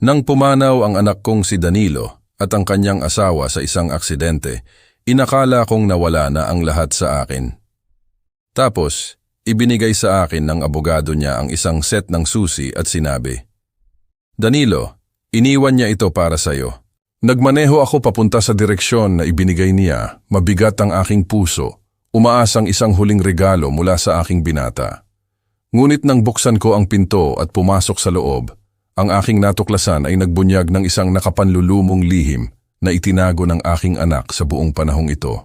Nang pumanaw ang anak kong si Danilo at ang kanyang asawa sa isang aksidente, inakala kong nawala na ang lahat sa akin. Tapos, ibinigay sa akin ng abogado niya ang isang set ng susi at sinabi, "Danilo, iniwan niya ito para sa'yo." Nagmaneho ako papunta sa direksyon na ibinigay niya, mabigat ang aking puso, umaasang isang huling regalo mula sa aking binata. Ngunit nang buksan ko ang pinto at pumasok sa loob, ang aking natuklasan ay nagbunyag ng isang nakapanlulumong lihim na itinago ng aking anak sa buong panahong ito.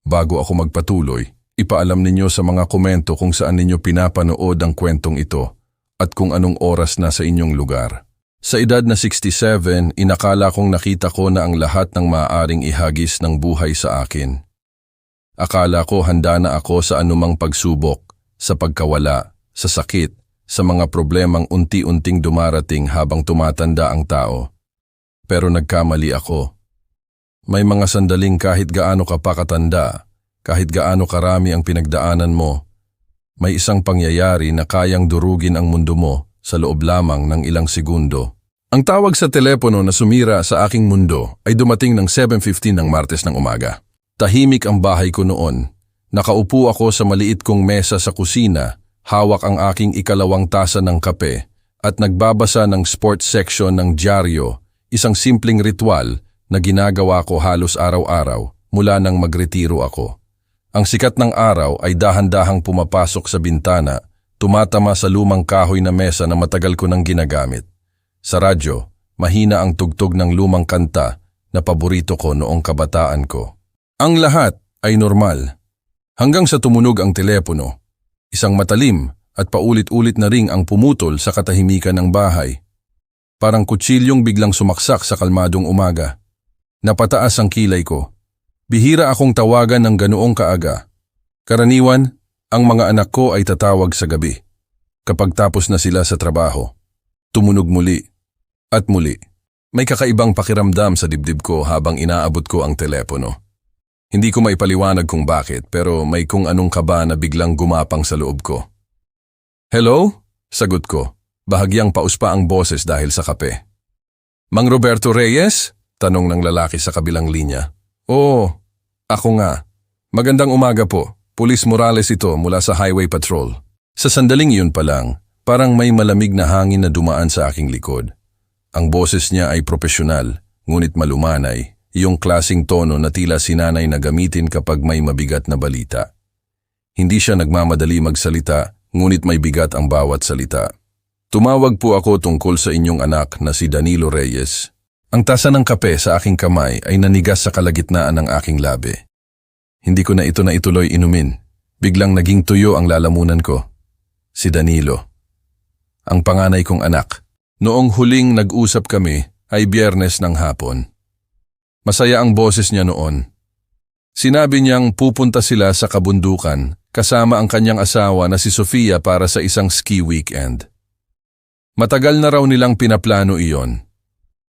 Bago ako magpatuloy, ipaalam ninyo sa mga komento kung saan ninyo pinapanood ang kwentong ito at kung anong oras na sa inyong lugar. Sa edad na 67, inakala kong nakita ko na ang lahat ng maaaring ihagis ng buhay sa akin. Akala ko handa na ako sa anumang pagsubok, sa pagkawala, sa sakit, sa mga problemang unti-unting dumarating habang tumatanda ang tao. Pero nagkamali ako. May mga sandaling kahit gaano ka pa katanda, kahit gaano karami ang pinagdaanan mo, may isang pangyayari na kayang durugin ang mundo mo sa loob lamang ng ilang segundo. Ang tawag sa telepono na sumira sa aking mundo ay dumating ng 7:15 ng Martes ng umaga. Tahimik ang bahay ko noon. Nakaupo ako sa maliit kong mesa sa kusina, hawak ang aking ikalawang tasa ng kape at nagbabasa ng sports section ng dyaryo, isang simpleng ritual na ginagawa ko halos araw-araw mula nang magretiro ako. Ang sikat ng araw ay dahan-dahang pumapasok sa bintana, tumatama sa lumang kahoy na mesa na matagal ko nang ginagamit. Sa radyo, mahina ang tugtog ng lumang kanta na paborito ko noong kabataan ko. Ang lahat ay normal. Hanggang sa tumunog ang telepono. Isang matalim at paulit-ulit na ring ang pumutol sa katahimikan ng bahay. Parang kutsilyong biglang sumaksak sa kalmadong umaga. Napataas ang kilay ko. Bihira akong tawagan ng ganoong kaaga. Karaniwan, ang mga anak ko ay tatawag sa gabi. Kapag tapos na sila sa trabaho. Tumunog muli. At muli, may kakaibang pakiramdam sa dibdib ko habang inaabot ko ang telepono. Hindi ko maipaliwanag kung bakit pero may kung anong kaba na biglang gumapang sa loob ko. "Hello?" Sagot ko, bahagyang pauspa ang boses dahil sa kape. "Mang Roberto Reyes?" Tanong ng lalaki sa kabilang linya. "Oo, ako nga. Magandang umaga po. Pulis Morales ito mula sa Highway Patrol." Sa sandaling iyon pa lang, parang may malamig na hangin na dumaan sa aking likod. Ang boses niya ay propesyonal, ngunit malumanay, yung klasing tono na tila sinanay na gamitin kapag may mabigat na balita. Hindi siya nagmamadali magsalita, ngunit may bigat ang bawat salita. "Tumawag po ako tungkol sa inyong anak na si Danilo Reyes." Ang tasa ng kape sa aking kamay ay nanigas sa kalagitnaan ng aking labi. Hindi ko na ito naituloy inumin. Biglang naging tuyo ang lalamunan ko. Si Danilo. Ang panganay kong anak. Noong huling nag-usap kami ay Biyernes ng hapon. Masaya ang boses niya noon. Sinabi niyang pupunta sila sa kabundukan kasama ang kanyang asawa na si Sofia para sa isang ski weekend. Matagal na raw nilang pinaplano iyon.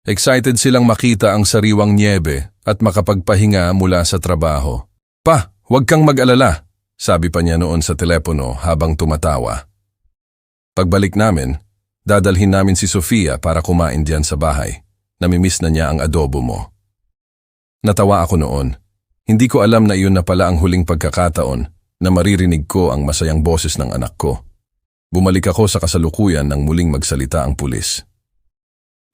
Excited silang makita ang sariwang niebe at makapagpahinga mula sa trabaho. "Pa, huwag kang mag-alala," sabi pa niya noon sa telepono habang tumatawa. Pagbalik namin, dadalhin namin si Sofia para kumain diyan sa bahay. Namimiss na niya ang adobo mo. Natawa ako noon. Hindi ko alam na iyon na pala ang huling pagkakataon na maririnig ko ang masayang boses ng anak ko. Bumalik ako sa kasalukuyan nang muling magsalita ang pulis.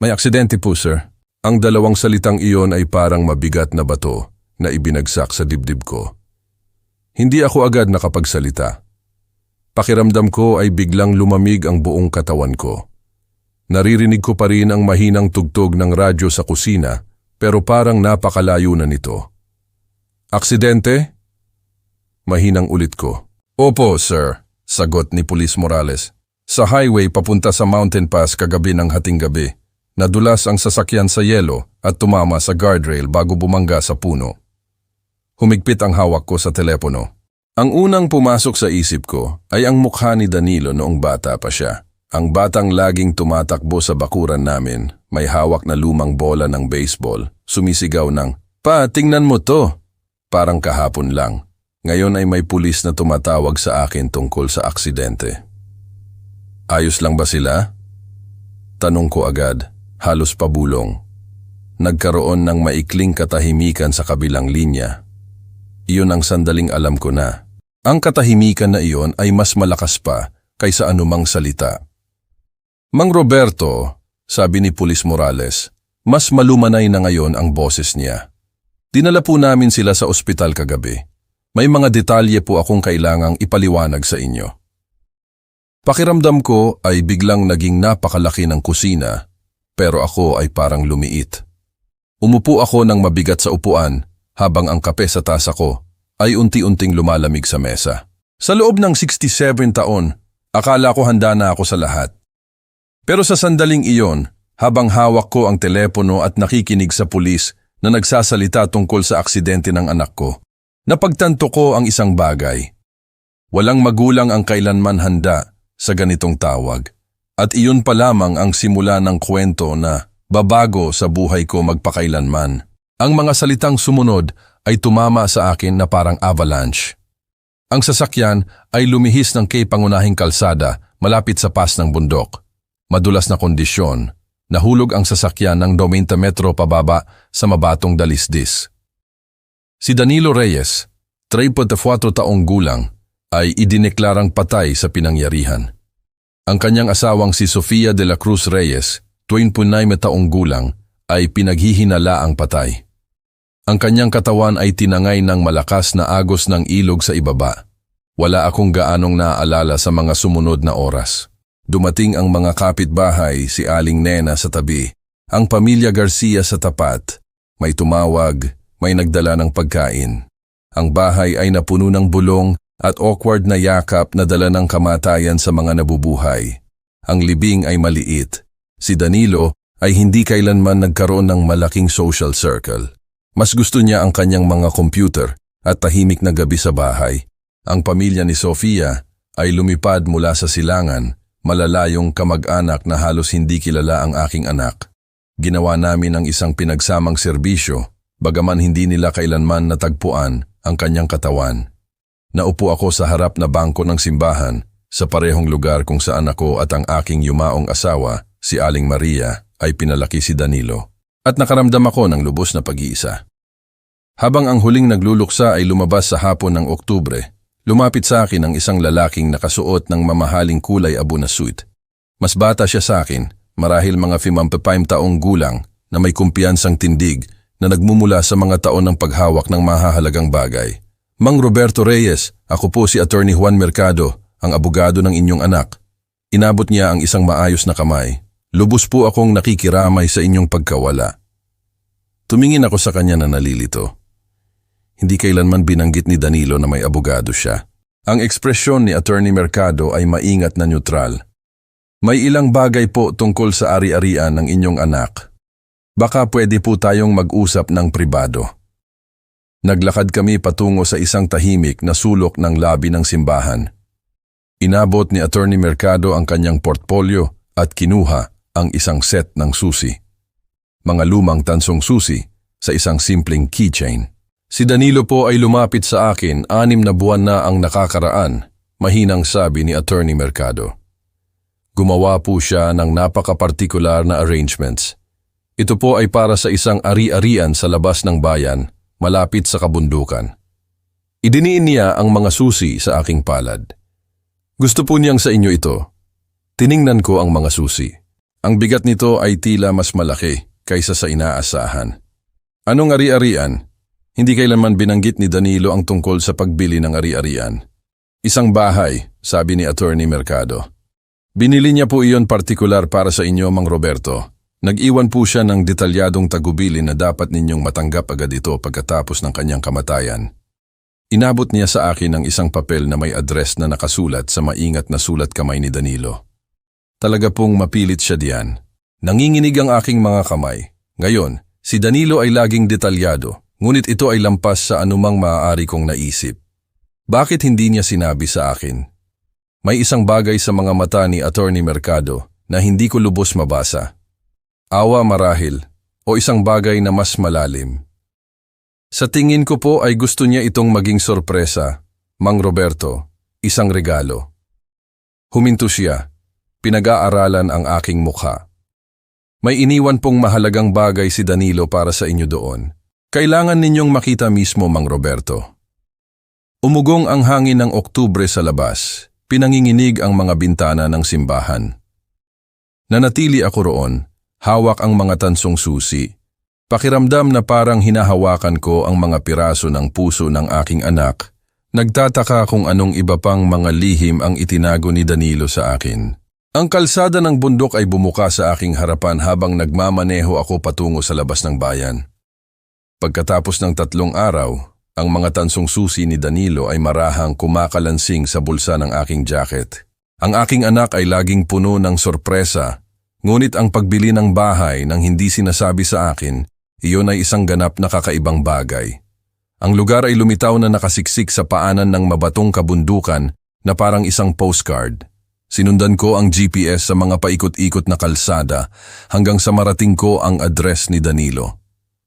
"May aksidente po, sir." Ang dalawang salitang iyon ay parang mabigat na bato na ibinagsak sa dibdib ko. Hindi ako agad nakapagsalita. Pakiramdam ko ay biglang lumamig ang buong katawan ko. Naririnig ko pa rin ang mahinang tugtog ng radyo sa kusina pero parang napakalayo na nito. "Aksidente?" Mahinang ulit ko. "Opo, sir," sagot ni Pulis Morales. "Sa highway papunta sa Mountain Pass kagabi ng hating gabi. Nadulas ang sasakyan sa yelo at tumama sa guardrail bago bumangga sa puno." Humigpit ang hawak ko sa telepono. Ang unang pumasok sa isip ko ay ang mukha ni Danilo noong bata pa siya. Ang batang laging tumatakbo sa bakuran namin, may hawak na lumang bola ng baseball, sumisigaw ng, "Pa, tingnan mo to!" Parang kahapon lang. Ngayon ay may pulis na tumatawag sa akin tungkol sa aksidente. "Ayos lang ba sila?" Tanong ko agad, halos pabulong. Nagkaroon ng maikling katahimikan sa kabilang linya. Iyon ang sandaling alam ko na. Ang katahimikan na iyon ay mas malakas pa kaysa anumang salita. Mang Roberto, sabi ni Pulis Morales, mas malumanay na ngayon ang boses niya. Dinala po namin sila sa ospital kagabi. May mga detalye po akong kailangang ipaliwanag sa inyo. Pakiramdam ko ay biglang naging napakalaki ng kusina, pero ako ay parang lumiit. Umupo ako ng mabigat sa upuan habang ang kape sa tasa ko ay unti-unting lumalamig sa mesa. Sa loob ng 67 taon, akala ko handa na ako sa lahat. Pero sa sandaling iyon, habang hawak ko ang telepono at nakikinig sa pulis na nagsasalita tungkol sa aksidente ng anak ko, napagtanto ko ang isang bagay. Walang magulang ang kailanman handa sa ganitong tawag. At iyon pa lamang ang simula ng kwento na babago sa buhay ko magpakailanman. Ang mga salitang sumunod ay tumama sa akin na parang avalanche. Ang sasakyan ay lumihis ng kay pangunahing kalsada malapit sa pas ng bundok. Madulas na kondisyon, nahulog ang sasakyan ng 20 metro pababa sa mabatong dalisdis. Si Danilo Reyes, 34 taong gulang, ay idineklarang patay sa pinangyarihan. Ang kanyang asawang si Sofia de la Cruz Reyes, 29 taong gulang, ay pinaghihinalaang patay. Ang kanyang katawan ay tinangay ng malakas na agos ng ilog sa ibaba. Wala akong gaanong naaalala sa mga sumunod na oras. Dumating ang mga kapitbahay, si Aling Nena sa tabi, ang pamilya Garcia sa tapat. May tumawag, may nagdala ng pagkain. Ang bahay ay napuno ng bulong at awkward na yakap na dala ng kamatayan sa mga nabubuhay. Ang libing ay maliit. Si Danilo ay hindi kailanman nagkaroon ng malaking social circle. Mas gusto niya ang kanyang mga computer at tahimik na gabi sa bahay. Ang pamilya ni Sofia ay lumipad mula sa silangan, malalayong kamag-anak na halos hindi kilala ang aking anak. Ginawa namin ang isang pinagsamang serbisyo, bagaman hindi nila kailanman natagpuan ang kanyang katawan. Naupo ako sa harap na bangko ng simbahan sa parehong lugar kung saan ako at ang aking yumaong asawa, si Aling Maria, ay pinalaki si Danilo. At nakaramdam ako ng lubos na pag-iisa. Habang ang huling nagluluksa ay lumabas sa hapon ng Oktubre, lumapit sa akin ang isang lalaking nakasuot ng mamahaling kulay abo na suit. Mas bata siya sa akin, marahil mga 55 taong gulang na may kumpiyansang tindig na nagmumula sa mga taon ng paghawak ng mahahalagang bagay. Mang Roberto Reyes, ako po si Attorney Juan Mercado, ang abogado ng inyong anak. Inabot niya ang isang maayos na kamay. Lubos po akong nakikiramay sa inyong pagkawala. Tumingin ako sa kanya na nalilito. Hindi kailanman binanggit ni Danilo na may abogado siya. Ang ekspresyon ni Attorney Mercado ay maingat na neutral. May ilang bagay po tungkol sa ari-arian ng inyong anak. Baka pwede po tayong mag-usap ng pribado. Naglakad kami patungo sa isang tahimik na sulok ng labi ng simbahan. Inabot ni Attorney Mercado ang kanyang portfolio at kinuha ang isang set ng susi. Mga lumang tansong susi sa isang simpleng keychain. Si Danilo po ay lumapit sa akin, 6 na buwan na ang nakakaraan, mahinang sabi ni Attorney Mercado. Gumawa po siya ng napaka-partikular na arrangements. Ito po ay para sa isang ari-arian sa labas ng bayan, malapit sa kabundukan. Idiniin niya ang mga susi sa aking palad. Gusto po niyang sa inyo ito. Tiningnan ko ang mga susi. Ang bigat nito ay tila mas malaki kaysa sa inaasahan. Anong ari-arian? Hindi kailanman binanggit ni Danilo ang tungkol sa pagbili ng ari-arian. Isang bahay, sabi ni Attorney Mercado. Binili niya po iyon partikular para sa inyo, Mang Roberto. Nag-iwan po siya ng detalyadong tagubilin na dapat ninyong matanggap agad ito pagkatapos ng kanyang kamatayan. Inabot niya sa akin ang isang papel na may address na nakasulat sa maingat na sulat kamay ni Danilo. Talaga pong mapilit siya diyan. Nanginginig ang aking mga kamay. Ngayon, si Danilo ay laging detalyado, ngunit ito ay lampas sa anumang maaari kong naisip. Bakit hindi niya sinabi sa akin? May isang bagay sa mga mata ni Attorney Mercado na hindi ko lubos mabasa. Awa marahil, o isang bagay na mas malalim. Sa tingin ko po ay gusto niya itong maging sorpresa, Mang Roberto, isang regalo. Huminto siya. Pinag-aaralan ang aking mukha. May iniwan pong mahalagang bagay si Danilo para sa inyo doon. Kailangan ninyong makita mismo, Mang Roberto. Umugong ang hangin ng Oktubre sa labas. Pinanginginig ang mga bintana ng simbahan. Nanatili ako roon, hawak ang mga tansong susi. Pakiramdam na parang hinahawakan ko ang mga piraso ng puso ng aking anak. Nagtataka kung anong iba pang mga lihim ang itinago ni Danilo sa akin. Ang kalsada ng bundok ay bumuka sa aking harapan habang nagmamaneho ako patungo sa labas ng bayan. Pagkatapos ng 3 araw, ang mga tansong susi ni Danilo ay marahang kumakalansing sa bulsa ng aking jacket. Ang aking anak ay laging puno ng sorpresa, ngunit ang pagbili ng bahay nang hindi sinasabi sa akin, iyon ay isang ganap na kakaibang bagay. Ang lugar ay lumitaw na nakasiksik sa paanan ng mabatong kabundukan na parang isang postcard. Sinundan ko ang GPS sa mga paikot-ikot na kalsada hanggang sa marating ko ang address ni Danilo.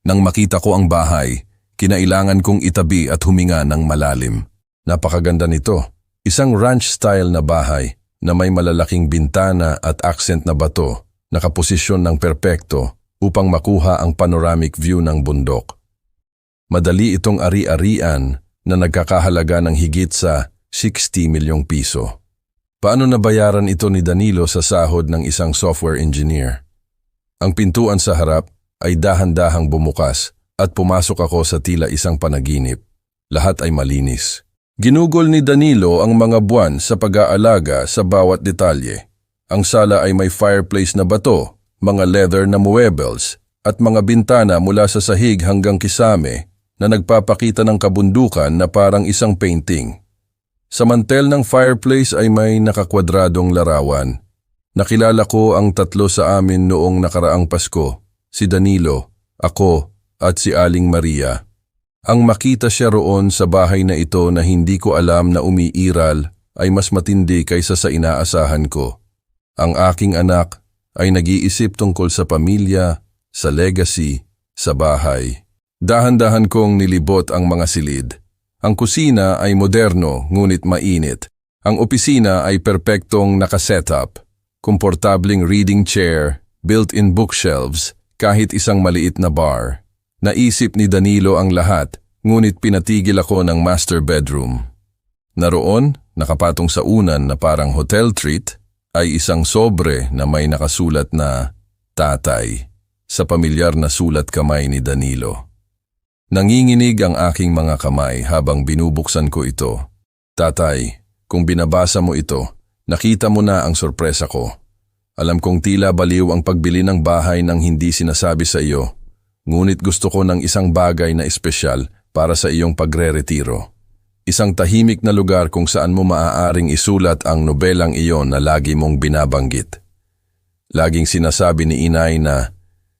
Nang makita ko ang bahay, kinailangan kong itabi at huminga ng malalim. Napakaganda nito. Isang ranch-style na bahay na may malalaking bintana at accent na bato, nakaposisyon ng perpekto upang makuha ang panoramic view ng bundok. Madali itong ari-arian na nagkakahalaga ng higit sa 60 milyong piso. Paano nabayaran ito ni Danilo sa sahod ng isang software engineer? Ang pintuan sa harap ay dahan-dahang bumukas at pumasok ako sa tila isang panaginip. Lahat ay malinis. Ginugol ni Danilo ang mga buwan sa pag-aalaga sa bawat detalye. Ang sala ay may fireplace na bato, mga leather na muebles, at mga bintana mula sa sahig hanggang kisame na nagpapakita ng kabundukan na parang isang painting. Sa mantel ng fireplace ay may nakakwadradong larawan. Nakilala ko ang 3 sa amin noong nakaraang Pasko, si Danilo, ako, at si Aling Maria. Ang makita siya roon sa bahay na ito na hindi ko alam na umiiral ay mas matindi kaysa sa inaasahan ko. Ang aking anak ay nag-iisip tungkol sa pamilya, sa legacy, sa bahay. Dahan-dahan kong nilibot ang mga silid. Ang kusina ay moderno ngunit mainit. Ang opisina ay perpektong nakasetup. Komportabling reading chair, built-in bookshelves, kahit isang maliit na bar. Naisip ni Danilo ang lahat, ngunit pinatigil ako ng master bedroom. Naroon, nakapatong sa unan na parang hotel treat, ay isang sobre na may nakasulat na Tatay, sa pamilyar na sulat kamay ni Danilo. Nanginginig ang aking mga kamay habang binubuksan ko ito. Tatay, kung binabasa mo ito, nakita mo na ang sorpresa ko. Alam kong tila baliw ang pagbili ng bahay nang hindi sinasabi sa iyo. Ngunit gusto ko ng isang bagay na espesyal para sa iyong pagre-retiro. Isang tahimik na lugar kung saan mo maaaring isulat ang nobelang iyon na lagi mong binabanggit. Laging sinasabi ni inay na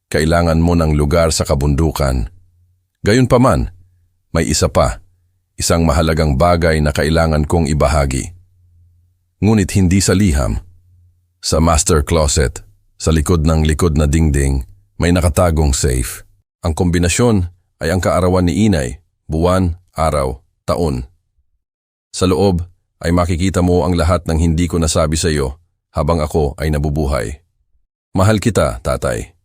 kailangan mo ng lugar sa kabundukan. Gayunpaman, may isa pa, isang mahalagang bagay na kailangan kong ibahagi. Ngunit hindi sa liham. Sa master closet, sa likod na dingding, may nakatagong safe. Ang kombinasyon ay ang kaarawan ni inay, buwan, araw, taon. Sa loob ay makikita mo ang lahat ng hindi ko nasabi sa iyo habang ako ay nabubuhay. Mahal kita, tatay.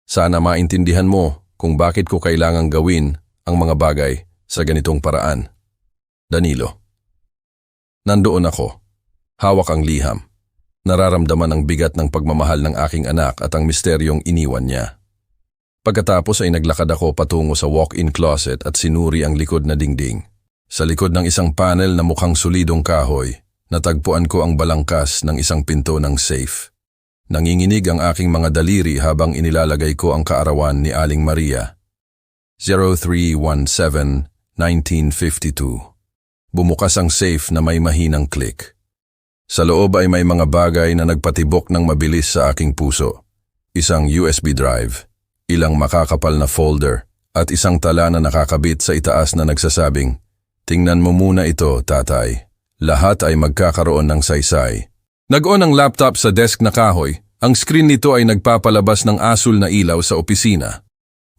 Sana maintindihan mo kung bakit ko kailangang gawin ang mga bagay sa ganitong paraan. Danilo. Nandoon ako. Hawak ang liham. Nararamdaman ang bigat ng pagmamahal ng aking anak at ang misteryong iniwan niya. Pagkatapos ay naglakad ako patungo sa walk-in closet at sinuri ang likod na dingding. Sa likod ng isang panel na mukhang solidong kahoy, natagpuan ko ang balangkas ng isang pinto ng safe. Nanginginig ang aking mga daliri habang inilalagay ko ang kaarawan ni Aling Maria. 0317-1952. Bumukas ang safe na may mahinang click. Sa loob ay may mga bagay na nagpatibok ng mabilis sa aking puso. Isang USB drive, ilang makakapal na folder, at isang tala na nakakabit sa itaas na nagsasabing, "Tingnan mo muna ito, tatay. Lahat ay magkakaroon ng saysay." Nag-on ang laptop sa desk na kahoy. Ang screen nito ay nagpapalabas ng asul na ilaw sa opisina.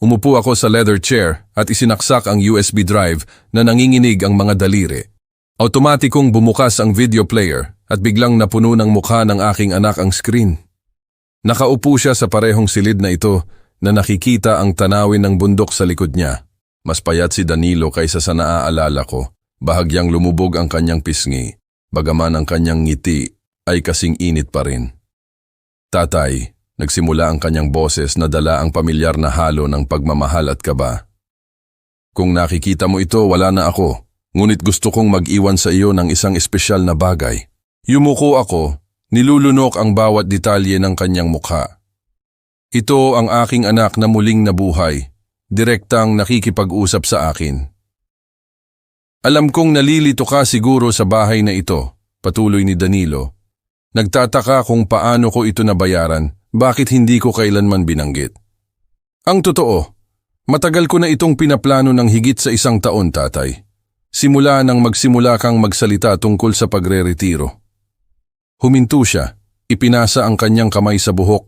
Umupo ako sa leather chair at isinaksak ang USB drive na nanginginig ang mga daliri. Automatikong bumukas ang video player at biglang napuno ng mukha ng aking anak ang screen. Nakaupo siya sa parehong silid na ito na nakikita ang tanawin ng bundok sa likod niya. Mas payat si Danilo kaysa sa naaalala ko. Bahagyang lumubog ang kanyang pisngi, bagaman ang kanyang ngiti ay kasing init pa rin. Tatay, nagsimula ang kanyang boses na dala ang pamilyar na halo ng pagmamahal at kaba. Kung nakikita mo ito, wala na ako. Ngunit gusto kong mag-iwan sa iyo ng isang espesyal na bagay. Yumuko ako, nilulunok ang bawat detalye ng kanyang mukha. Ito ang aking anak na muling nabuhay, direktang nakikipag-usap sa akin. Alam kong nalilito ka siguro sa bahay na ito, patuloy ni Danilo. Nagtataka kung paano ko ito nabayaran, bakit hindi ko kailanman binanggit. Ang totoo, matagal ko na itong pinaplano ng higit sa 1 taon, tatay. Simula nang magsimula kang magsalita tungkol sa pagre-retiro. Huminto siya, ipinasa ang kanyang kamay sa buhok.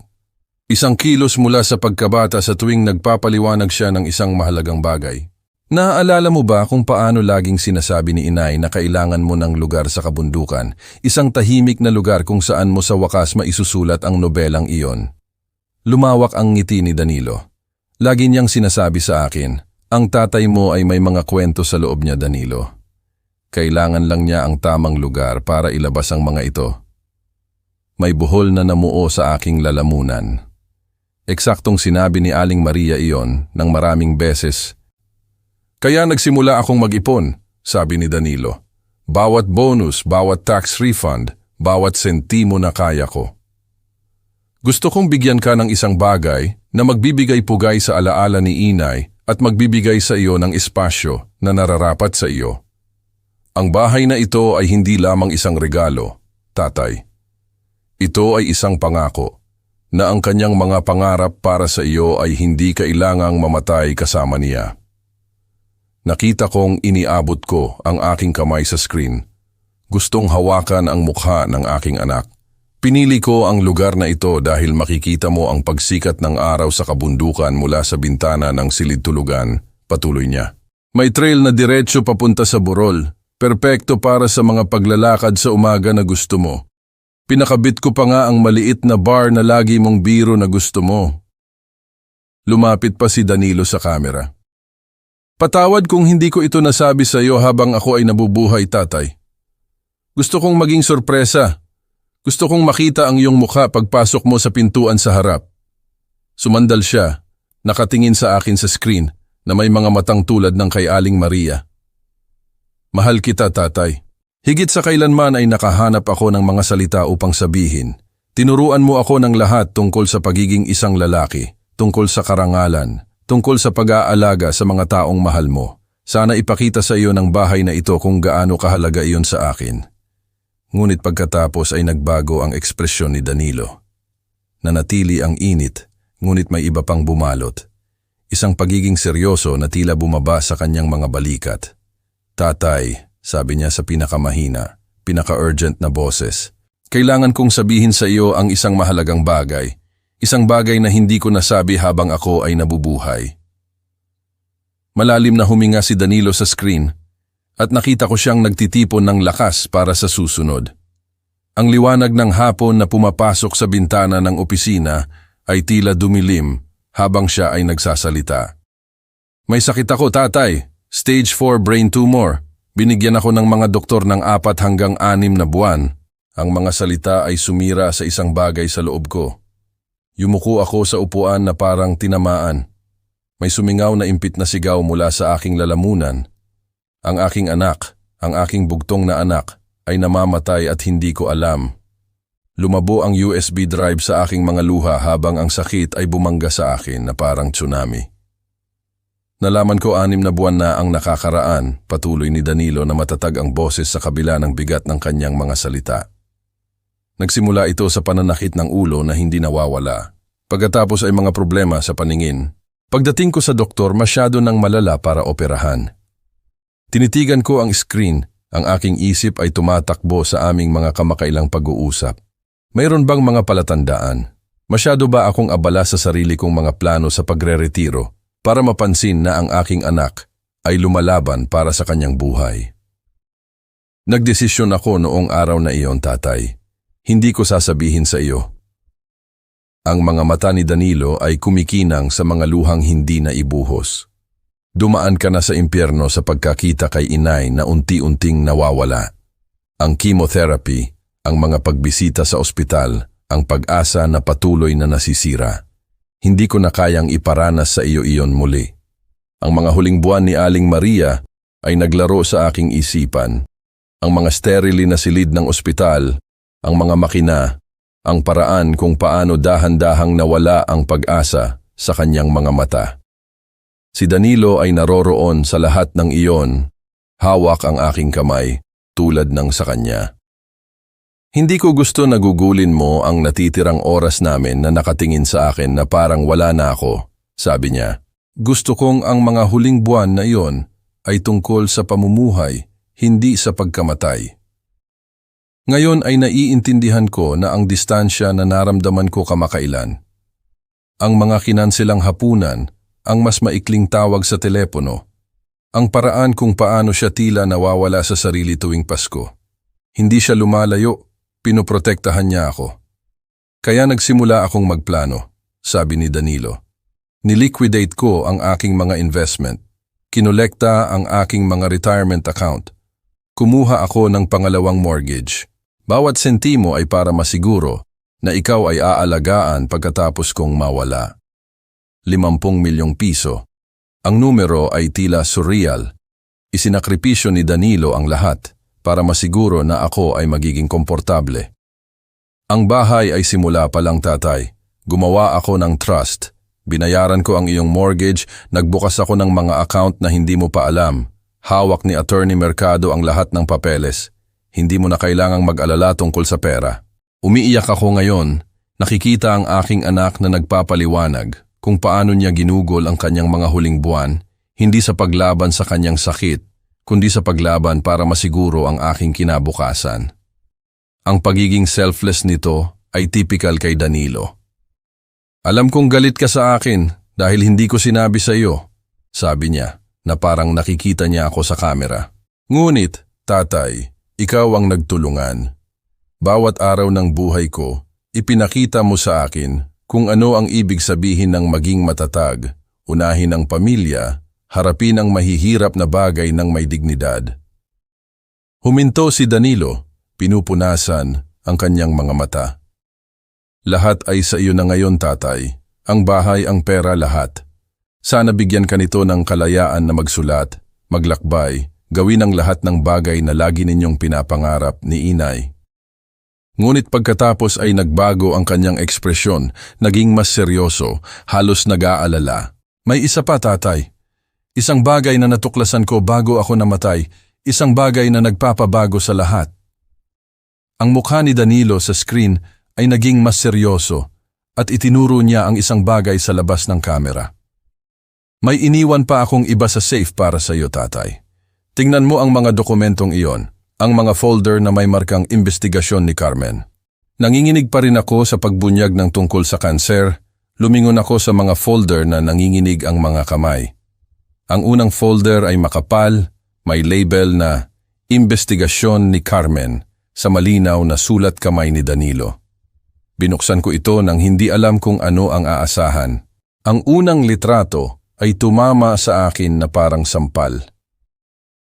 1 kilos mula sa pagkabata sa tuwing nagpapaliwanag siya ng isang mahalagang bagay. Naaalala mo ba kung paano laging sinasabi ni inay na kailangan mo ng lugar sa kabundukan, isang tahimik na lugar kung saan mo sa wakas maisusulat ang nobelang iyon? Lumawak ang ngiti ni Danilo. Lagi niyang sinasabi sa akin, ang tatay mo ay may mga kwento sa loob niya, Danilo. Kailangan lang niya ang tamang lugar para ilabas ang mga ito. May buhol na namuo sa aking lalamunan. Eksaktong sinabi ni Aling Maria iyon ng maraming beses. Kaya nagsimula akong mag-ipon, sabi ni Danilo. Bawat bonus, bawat tax refund, bawat sentimo na kaya ko. Gusto kong bigyan ka ng isang bagay na magbibigay pugay sa alaala ni inay at magbibigay sa iyo ng espasyo na nararapat sa iyo. Ang bahay na ito ay hindi lamang isang regalo, tatay. Ito ay isang pangako na ang kanyang mga pangarap para sa iyo ay hindi kailangang mamatay kasama niya. Nakita kong iniabot ko ang aking kamay sa screen. Gustong hawakan ang mukha ng aking anak. Pinili ko ang lugar na ito dahil makikita mo ang pagsikat ng araw sa kabundukan mula sa bintana ng silid-tulugan, patuloy niya. May trail na diretsyo papunta sa Burol, perpekto para sa mga paglalakad sa umaga na gusto mo. Pinakabit ko pa nga ang maliit na bar na lagi mong biro na gusto mo. Lumapit pa si Danilo sa kamera. Patawad kung hindi ko ito nasabi sa iyo habang ako ay nabubuhay, tatay. Gusto kong maging sorpresa. Gusto kong makita ang iyong mukha pagpasok mo sa pintuan sa harap. Sumandal siya, nakatingin sa akin sa screen na may mga matang tulad ng kay Aling Maria. Mahal kita, tatay. Higit sa kailanman ay nakahanap ako ng mga salita upang sabihin. Tinuruan mo ako ng lahat tungkol sa pagiging isang lalaki, tungkol sa karangalan, tungkol sa pag-aalaga sa mga taong mahal mo. Sana ipakita sa iyo ng bahay na ito kung gaano kahalaga iyon sa akin. Ngunit pagkatapos ay nagbago ang ekspresyon ni Danilo. Nanatili ang init, ngunit may iba pang bumalot. Isang pagiging seryoso na tila bumaba sa kanyang mga balikat. Tatay, sabi niya sa pinakamahina, pinaka-urgent na boses. Kailangan kong sabihin sa iyo ang isang mahalagang bagay. Isang bagay na hindi ko nasabi habang ako ay nabubuhay. Malalim na huminga si Danilo sa screen at nakita ko siyang nagtitipon ng lakas para sa susunod. Ang liwanag ng hapon na pumapasok sa bintana ng opisina ay tila dumilim habang siya ay nagsasalita. May sakit ako, tatay. Stage 4 brain tumor. Binigyan ako ng mga doktor ng 4 hanggang 6 na buwan. Ang mga salita ay sumira sa isang bagay sa loob ko. Yumuko ako sa upuan na parang tinamaan. May sumingaw na impit na sigaw mula sa aking lalamunan. Ang aking anak, ang aking bugtong na anak, ay namamatay at hindi ko alam. Lumabo ang USB drive sa aking mga luha habang ang sakit ay bumangga sa akin na parang tsunami. Nalaman ko 6 na buwan na ang nakakaraan, patuloy ni Danilo na matatag ang boses sa kabila ng bigat ng kanyang mga salita. Nagsimula ito sa pananakit ng ulo na hindi nawawala. Pagkatapos ay mga problema sa paningin. Pagdating ko sa doktor, masyado nang malala para operahan. Tinitigan ko ang screen, ang aking isip ay tumatakbo sa aming mga kamakailang pag-uusap. Mayroon bang mga palatandaan? Masyado ba akong abala sa sarili kong mga plano sa pagre-retiro para mapansin na ang aking anak ay lumalaban para sa kanyang buhay? Nagdesisyon ako noong araw na iyon, tatay. Hindi ko sasabihin sa iyo. Ang mga mata ni Danilo ay kumikinang sa mga luhang hindi na ibuhos. Dumaan ka na sa impyerno sa pagkakita kay inay na unti-unting nawawala. Ang chemotherapy, ang mga pagbisita sa ospital, ang pag-asa na patuloy na nasisira. Hindi ko na kayang iparanas sa iyo iyon muli. Ang mga huling buwan ni Aling Maria ay naglaro sa aking isipan. Ang mga sterile na silid ng ospital, ang mga makina, ang paraan kung paano dahan-dahang nawala ang pag-asa sa kanyang mga mata. Si Danilo ay naroroon sa lahat ng iyon, hawak ang aking kamay tulad ng sa kanya. Hindi ko gusto na gugulin mo ang natitirang oras namin na nakatingin sa akin na parang wala na ako, sabi niya. Gusto kong ang mga huling buwan na iyon ay tungkol sa pamumuhay, hindi sa pagkamatay. Ngayon ay naiintindihan ko na ang distansya na naramdaman ko kamakailan. Ang mga kinansilang hapunan, ang mas maikling tawag sa telepono, ang paraan kung paano siya tila nawawala sa sarili tuwing Pasko. Hindi siya lumalayo, pinoprotektahan niya ako. Kaya nagsimula akong magplano, sabi ni Danilo. Niliquidate ko ang aking mga investment. Kinolekta ang aking mga retirement account. Kumuha ako ng pangalawang mortgage. Bawat sentimo ay para masiguro na ikaw ay aalagaan pagkatapos kong mawala. 50 milyong piso. Ang numero ay tila surreal. Isinakripisyo ni Danilo ang lahat para masiguro na ako ay magiging komportable. Ang bahay ay simula pa lang, tatay. Gumawa ako ng trust. Binayaran ko ang iyong mortgage, nagbukas ako ng mga account na hindi mo pa alam. Hawak ni Attorney Mercado ang lahat ng papeles. Hindi mo na kailangang mag-alala tungkol sa pera. Umiiyak ako ngayon. Nakikita ang aking anak na nagpapaliwanag kung paano niya ginugol ang kanyang mga huling buwan, hindi sa paglaban sa kanyang sakit, kundi sa paglaban para masiguro ang aking kinabukasan. Ang pagiging selfless nito ay typical kay Danilo. Alam kong galit ka sa akin dahil hindi ko sinabi sa iyo, sabi niya na parang nakikita niya ako sa kamera. Ngunit, tatay, ikaw ang nagtulungan. Bawat araw ng buhay ko, ipinakita mo sa akin kung ano ang ibig sabihin ng maging matatag, unahin ang pamilya, harapin ang mahihirap na bagay ng may dignidad. Huminto si Danilo, pinupunasan ang kanyang mga mata. Lahat ay sa iyo na ngayon, tatay. Ang bahay, ang pera, lahat. Sana bigyan ka nito ng kalayaan na magsulat, maglakbay, gawin ang lahat ng bagay na lagi ninyong pinapangarap ni inay. Ngunit pagkatapos ay nagbago ang kanyang ekspresyon, naging mas seryoso, halos nag-aalala. May isa pa, tatay. Isang bagay na natuklasan ko bago ako namatay, isang bagay na nagpapabago sa lahat. Ang mukha ni Danilo sa screen ay naging mas seryoso at itinuro niya ang isang bagay sa labas ng kamera. May iniwan pa akong iba sa safe para sa iyo, tatay. Tingnan mo ang mga dokumentong iyon. Ang mga folder na may markang investigasyon ni Carmen. Nanginginig pa rin ako sa pagbunyag ng tungkol sa kanser, lumingon ako sa mga folder na nanginginig ang mga kamay. Ang unang folder ay makapal, may label na Investigasyon ni Carmen sa malinaw na sulat kamay ni Danilo. Binuksan ko ito nang hindi alam kung ano ang aasahan. Ang unang litrato ay tumama sa akin na parang sampal.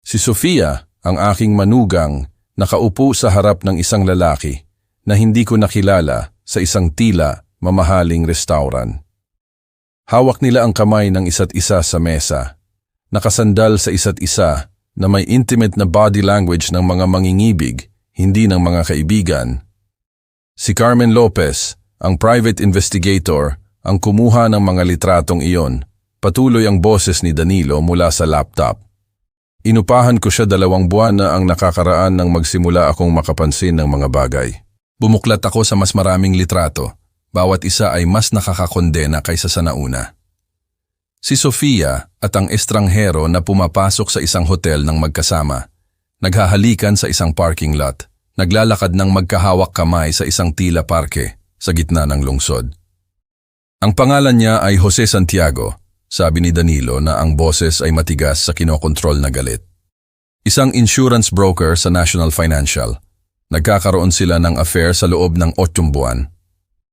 Si Sofia, ang aking manugang, nakaupo sa harap ng isang lalaki na hindi ko nakilala sa isang tila mamahaling restaurant. Hawak nila ang kamay ng isa't isa sa mesa, nakasandal sa isa't isa na may intimate na body language ng mga mangingibig, hindi ng mga kaibigan. Si Carmen Lopez, ang private investigator, ang kumuha ng mga litratong iyon, patuloy ang boses ni Danilo mula sa laptop. Inupahan ko siya 2 buwan na ang nakakaraan nang magsimula akong makapansin ng mga bagay. Bumuklat ako sa mas maraming litrato. Bawat isa ay mas nakakakondena kaysa sa nauna. Si Sofia at ang estranghero na pumapasok sa isang hotel ng magkasama. Naghahalikan sa isang parking lot. Naglalakad ng magkahawak kamay sa isang tila parke sa gitna ng lungsod. Ang pangalan niya ay Jose Santiago. Sabi ni Danilo na ang boses ay matigas sa kinokontrol na galit. Isang insurance broker sa National Financial. Nagkakaroon sila ng affair sa loob ng 8 buwan.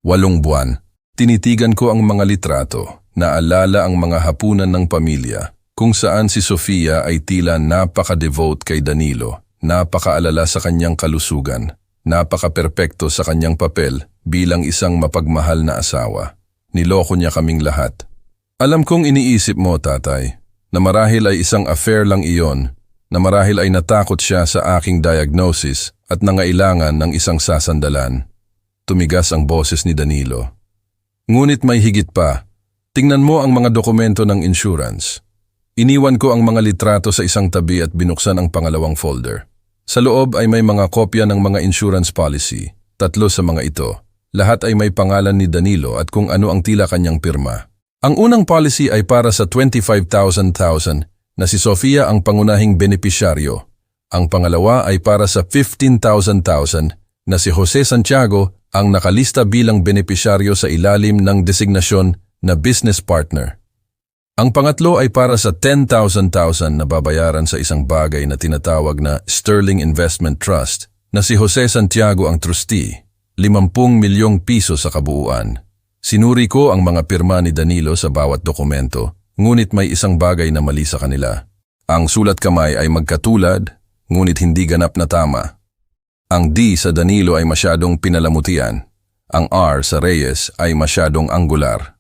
8 buwan. Tinitigan ko ang mga litrato, naalala ang mga hapunan ng pamilya, kung saan si Sofia ay tila napaka-devote kay Danilo, napaka-alala sa kanyang kalusugan, napaka-perpekto sa kanyang papel bilang isang mapagmahal na asawa. Niloko niya kaming lahat. Alam kong iniisip mo, tatay, na marahil ay isang affair lang iyon, na marahil ay natakot siya sa aking diagnosis at nangailangan ng isang sasandalan. Tumigas ang boses ni Danilo. Ngunit may higit pa. Tingnan mo ang mga dokumento ng insurance. Iniwan ko ang mga litrato sa isang tabi at binuksan ang pangalawang folder. Sa loob ay may mga kopya ng mga insurance policy. 3 sa mga ito. Lahat ay may pangalan ni Danilo at kung ano ang tila kanyang pirma. Ang unang policy ay para sa 25,000 na si Sofia ang pangunahing benepisyaryo. Ang pangalawa ay para sa 15,000 na si Jose Santiago ang nakalista bilang benepisyaryo sa ilalim ng designasyon na business partner. Ang pangatlo ay para sa 10,000 na babayaran sa isang bagay na tinatawag na Sterling Investment Trust na si Jose Santiago ang trustee, 50 milyong piso sa kabuuan. Sinuri ko ang mga pirma ni Danilo sa bawat dokumento, ngunit may isang bagay na mali sa kanila. Ang sulat kamay ay magkatulad, ngunit hindi ganap na tama. Ang D sa Danilo ay masyadong pinalamutian. Ang R sa Reyes ay masyadong angular.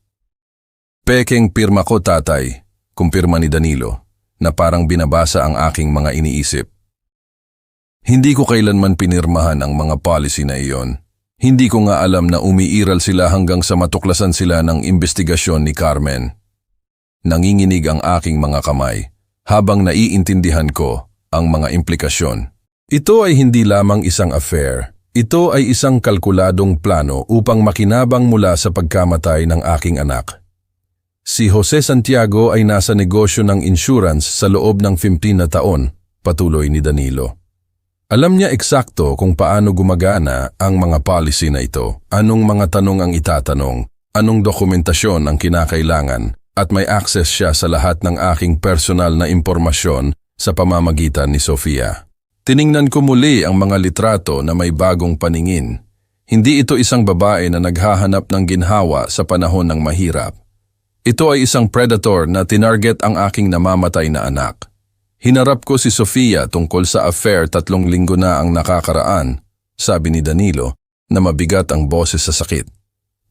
Pekeng pirma ko, tatay, kumpirma ni Danilo, na parang binabasa ang aking mga iniisip. Hindi ko kailanman pinirmahan ang mga policy na iyon. Hindi ko nga alam na umiiral sila hanggang sa matuklasan sila ng investigasyon ni Carmen. Nanginginig ang aking mga kamay habang naiintindihan ko ang mga implikasyon. Ito ay hindi lamang isang affair. Ito ay isang kalkuladong plano upang makinabang mula sa pagkamatay ng aking anak. Si Jose Santiago ay nasa negosyo ng insurance sa loob ng 15 na taon, patuloy ni Danilo. Alam niya eksakto kung paano gumagana ang mga policy na ito, anong mga tanong ang itatanong, anong dokumentasyon ang kinakailangan, at may access siya sa lahat ng aking personal na impormasyon sa pamamagitan ni Sofia. Tiningnan ko muli ang mga litrato na may bagong paningin. Hindi ito isang babae na naghahanap ng ginhawa sa panahon ng mahirap. Ito ay isang predator na tinarget ang aking namamatay na anak. Hinarap ko si Sofia tungkol sa affair 3 linggo na ang nakakaraan, sabi ni Danilo na mabigat ang boses sa sakit.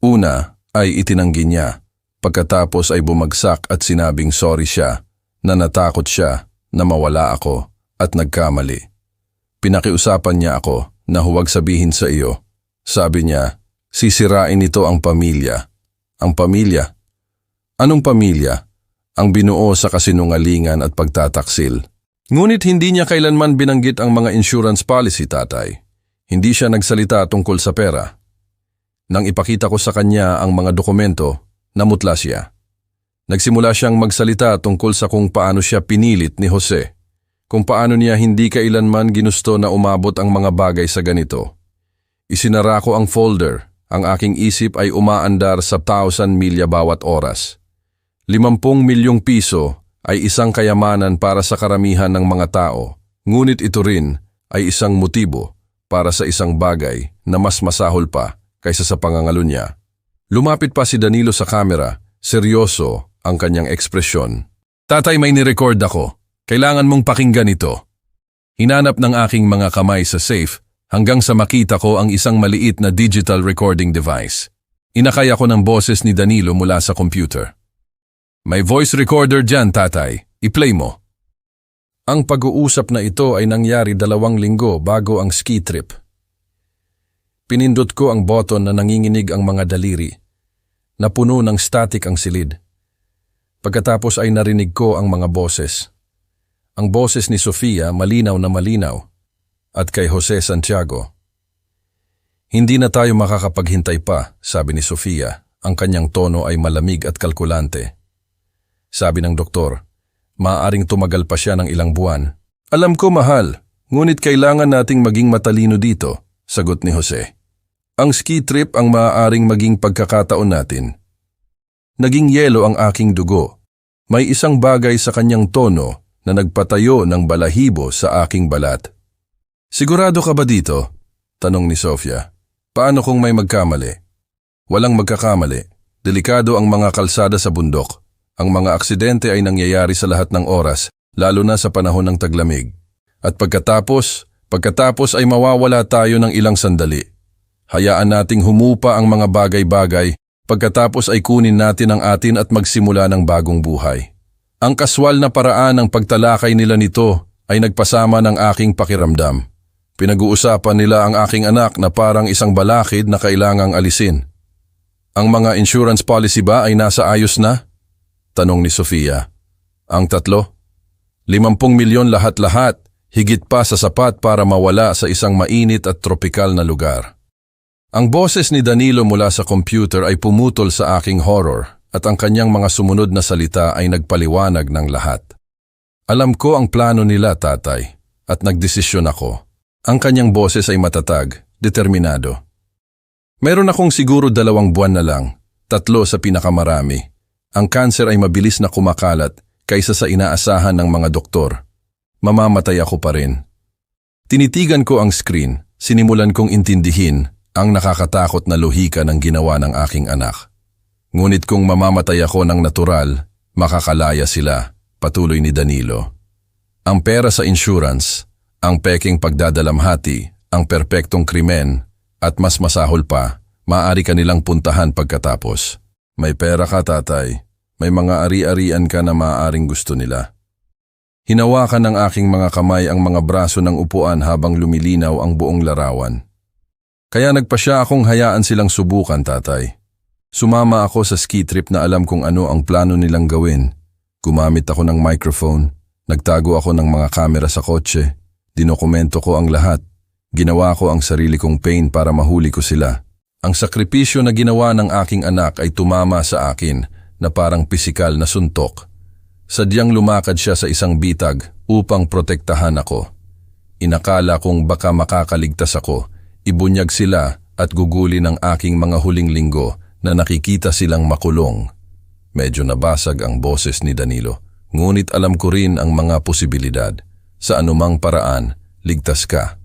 Una ay itinanggi niya, pagkatapos ay bumagsak at sinabing sorry siya, na natakot siya, na mawala ako at nagkamali. Pinakiusapan niya ako na huwag sabihin sa iyo. Sabi niya, sisirain nito ang pamilya. Ang pamilya? Anong pamilya? Ang binuo sa kasinungalingan at pagtataksil. Ngunit hindi niya kailanman binanggit ang mga insurance policy, tatay. Hindi siya nagsalita tungkol sa pera. Nang ipakita ko sa kanya ang mga dokumento, namutla siya. Nagsimula siyang magsalita tungkol sa kung paano siya pinilit ni Jose. Kung paano niya hindi kailanman ginusto na umabot ang mga bagay sa ganito. Isinara ko ang folder. Ang aking isip ay umaandar sa 1,000 milya bawat oras. 50 milyong piso ay isang kayamanan para sa karamihan ng mga tao, ngunit ito rin ay isang motibo para sa isang bagay na mas masahol pa kaysa sa pangangalo niya. Lumapit pa si Danilo sa kamera, seryoso ang kanyang ekspresyon. Tatay, may nirecord ako. Kailangan mong pakinggan ito. Hinanap ng aking mga kamay sa safe hanggang sa makita ko ang isang maliit na digital recording device. Inakay ako ng boses ni Danilo mula sa computer. May voice recorder dyan, tatay. I-play mo. Ang pag-uusap na ito ay nangyari 2 linggo bago ang ski trip. Pinindot ko ang button na nanginginig ang mga daliri. Napuno ng static ang silid. Pagkatapos ay narinig ko ang mga boses. Ang boses ni Sofia malinaw na malinaw at kay Jose Santiago. Hindi na tayo makakapaghintay pa, sabi ni Sofia. Ang kanyang tono ay malamig at kalkulante. Sabi ng doktor, maaaring tumagal pa siya ng ilang buwan. Alam ko, mahal, ngunit kailangan nating maging matalino dito, sagot ni Jose. Ang ski trip ang maaaring maging pagkakataon natin. Naging yelo ang aking dugo. May isang bagay sa kanyang tono na nagpatayo ng balahibo sa aking balat. Sigurado ka ba dito? Tanong ni Sofia. Paano kung may magkamali? Walang magkakamali. Delikado ang mga kalsada sa bundok. Ang mga aksidente ay nangyayari sa lahat ng oras, lalo na sa panahon ng taglamig. At pagkatapos ay mawawala tayo ng ilang sandali. Hayaan nating humupa ang mga bagay-bagay, pagkatapos ay kunin natin ang atin at magsimula ng bagong buhay. Ang kaswal na paraan ng pagtalakay nila nito ay nagpasama ng aking pakiramdam. Pinag-uusapan nila ang aking anak na parang isang balakid na kailangang alisin. Ang mga insurance policy ba ay nasa ayos na? Tanong ni Sofia. Ang 50 milyon lahat-lahat, higit pa sa sapat para mawala sa isang mainit at tropikal na lugar. Ang boses ni Danilo mula sa computer ay pumutol sa aking horror at ang kanyang mga sumunod na salita ay nagpaliwanag ng lahat. Alam ko ang plano nila, tatay, at nagdesisyon ako. Ang kanyang boses ay matatag, determinado. Meron akong siguro 2 buwan na lang, 3 sa pinakamarami. Ang kanser ay mabilis na kumakalat kaysa sa inaasahan ng mga doktor. Mamamatay ako pa rin. Tinitigan ko ang screen, sinimulan kong intindihin ang nakakatakot na lohika ng ginawa ng aking anak. Ngunit kung mamamatay ako ng natural, makakalaya sila, patuloy ni Danilo. Ang pera sa insurance, ang peking pagdadalamhati, ang perpektong krimen, at mas masahol pa, maaari ka nilang puntahan pagkatapos. May pera ka, tatay. May mga ari-arian ka na maaaring gusto nila. Hinawakan ng aking mga kamay ang mga braso ng upuan habang lumilinaw ang buong larawan. Kaya nagpasya akong hayaan silang subukan, tatay. Sumama ako sa ski trip na alam kung ano ang plano nilang gawin. Gumamit ako ng microphone, nagtago ako ng mga kamera sa kotse, dinokumento ko ang lahat. Ginawa ko ang sarili kong pain para mahuli ko sila. Ang sakripisyo na ginawa ng aking anak ay tumama sa akin na parang pisikal na suntok. Sadyang lumakad siya sa isang bitag upang protektahan ako. Inakala kong baka makakaligtas ako, ibunyag sila at guguli ng aking mga huling linggo na nakikita silang makulong. Medyo nabasag ang boses ni Danilo, ngunit alam ko rin ang mga posibilidad. Sa anumang paraan, ligtas ka.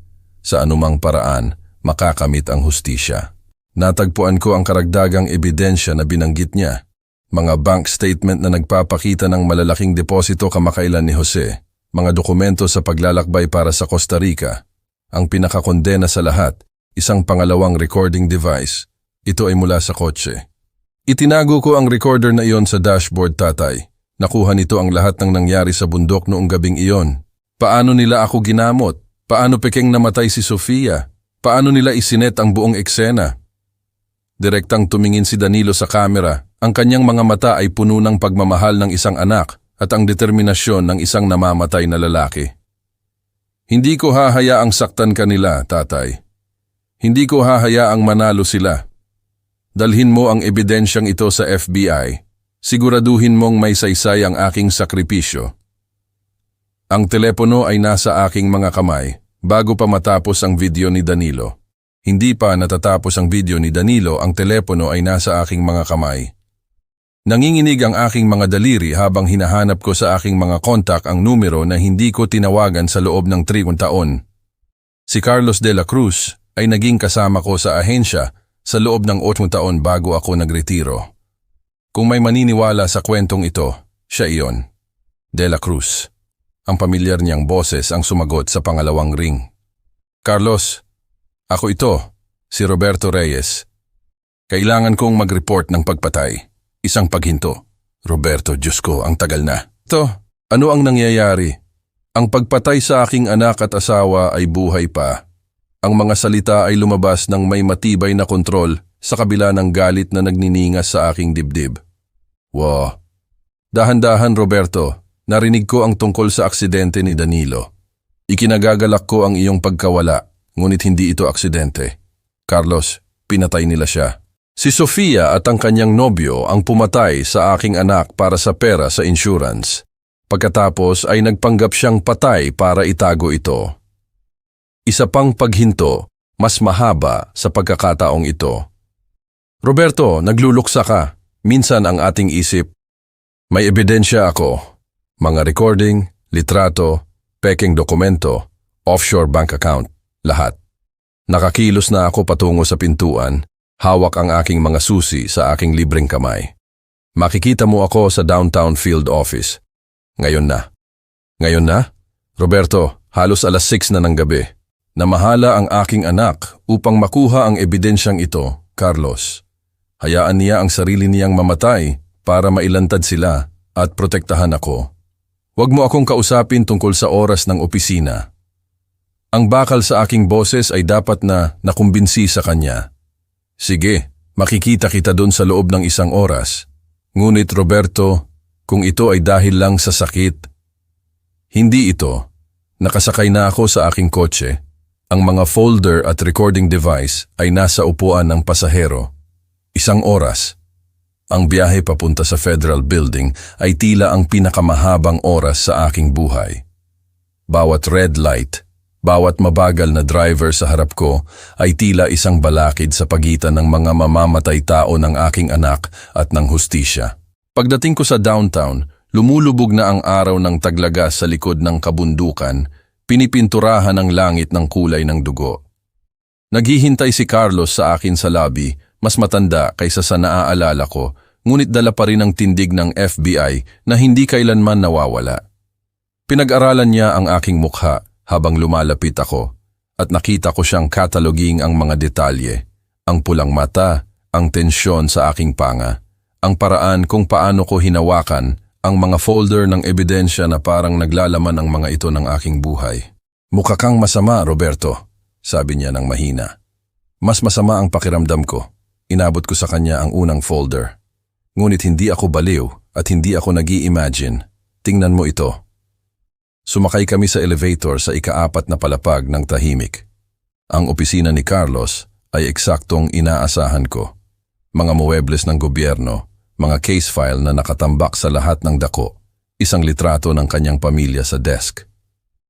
Sa anumang paraan, makakamit ang hustisya. Natagpuan ko ang karagdagang ebidensya na binanggit niya. Mga bank statement na nagpapakita ng malalaking deposito kamakailan ni Jose. Mga dokumento sa paglalakbay para sa Costa Rica. Ang pinakakondena sa lahat, isang pangalawang recording device. Ito ay mula sa kotse. Itinago ko ang recorder na iyon sa dashboard, tatay. Nakuha nito ang lahat ng nangyari sa bundok noong gabing iyon. Paano nila ako ginamot? Paano pekeng namatay si Sofia? Paano nila isinet ang buong eksena? Direktang tumingin si Danilo sa kamera. Ang kanyang mga mata ay puno ng pagmamahal ng isang anak at ang determinasyon ng isang namamatay na lalaki. Hindi ko hahayaang saktan kanila, tatay. Hindi ko hahayaang manalo sila. Dalhin mo ang ebidensyang ito sa FBI. Siguraduhin mong may saysay ang aking sakripisyo. Ang telepono ay nasa aking mga kamay bago pa matapos ang video ni Danilo. Hindi pa natatapos ang video ni Danilo, ang telepono ay nasa aking mga kamay. Nanginginig ang aking mga daliri habang hinahanap ko sa aking mga kontak ang numero na hindi ko tinawagan sa loob ng 3 taon. Si Carlos de la Cruz ay naging kasama ko sa ahensya sa loob ng 8 taon bago ako nagretiro. Kung may maniniwala sa kwentong ito, siya iyon. De la Cruz. Ang pamilyar niyang boses ang sumagot sa pangalawang ring. Carlos, ako ito, si Roberto Reyes. Kailangan kong mag-report ng pagpatay. Isang paghinto. Roberto, Diyos ko, ang tagal na. Ito, ano ang nangyayari? Ang pagpatay sa aking anak at asawa ay buhay pa. Ang mga salita ay lumabas ng may matibay na kontrol sa kabila ng galit na nagniningas sa aking dibdib. Wow. Dahan-dahan, Roberto. Narinig ko ang tungkol sa aksidente ni Danilo. Ikinagagalak ko ang iyong pagkawala, ngunit hindi ito aksidente. Carlos, pinatay nila siya. Si Sofia at ang kanyang nobyo ang pumatay sa aking anak para sa pera sa insurance. Pagkatapos ay nagpanggap siyang patay para itago ito. Isa pang paghinto, mas mahaba sa pagkakataong ito. Roberto, nagluluksa ka. Minsan ang ating isip, may ebidensya ako. Mga recording, litrato, peking dokumento, offshore bank account, lahat. Nakakilos na ako patungo sa pintuan Hawak ang aking mga susi sa aking libreng kamay. Makikita mo ako sa downtown field office. Ngayon na. Ngayon na? Roberto, halos alas 6 na ng gabi. Namahala ang aking anak upang makuha ang ebidensyang ito, Carlos. Hayaan niya ang sarili niyang mamatay para mailantad sila at protektahan ako. Huwag mo akong kausapin tungkol sa oras ng opisina. Ang bakal sa aking boses ay dapat na nakumbinsi sa kanya. Sige, makikita kita doon sa loob ng 1 oras. Ngunit Roberto, kung ito ay dahil lang sa sakit, hindi ito. Nakasakay na ako sa aking kotse. Ang mga folder at recording device ay nasa upuan ng pasahero. 1 oras. Ang biyahe papunta sa Federal Building ay tila ang pinakamahabang oras sa aking buhay. Bawat red light, bawat mabagal na driver sa harap ko ay tila isang balakid sa pagitan ng mga mamamatay tao ng aking anak at ng hustisya. Pagdating ko sa downtown, lumulubog na ang araw ng taglagas sa likod ng kabundukan, pinipinturahan ang langit ng kulay ng dugo. Naghihintay si Carlos sa akin sa lobby, mas matanda kaysa sa naaalala ko, ngunit dala pa rin ang tindig ng FBI na hindi kailanman nawawala. Pinag-aralan niya ang aking mukha habang lumalapit ako at nakita ko siyang kataloging ang mga detalye, ang pulang mata, ang tensyon sa aking panga, ang paraan kung paano ko hinawakan ang mga folder ng ebidensya na parang naglalaman ang mga ito ng aking buhay. Mukha kang masama, Roberto, sabi niya ng mahina. Mas masama ang pakiramdam ko. Inabot ko sa kanya ang unang folder. Ngunit hindi ako baliw at hindi ako nag-i-imagine. Tingnan mo ito. Sumakay kami sa elevator sa ika-4 na palapag ng tahimik. Ang opisina ni Carlos ay eksaktong inaasahan ko. Mga muwebles ng gobyerno, mga case file na nakatambak sa lahat ng dako, isang litrato ng kanyang pamilya sa desk.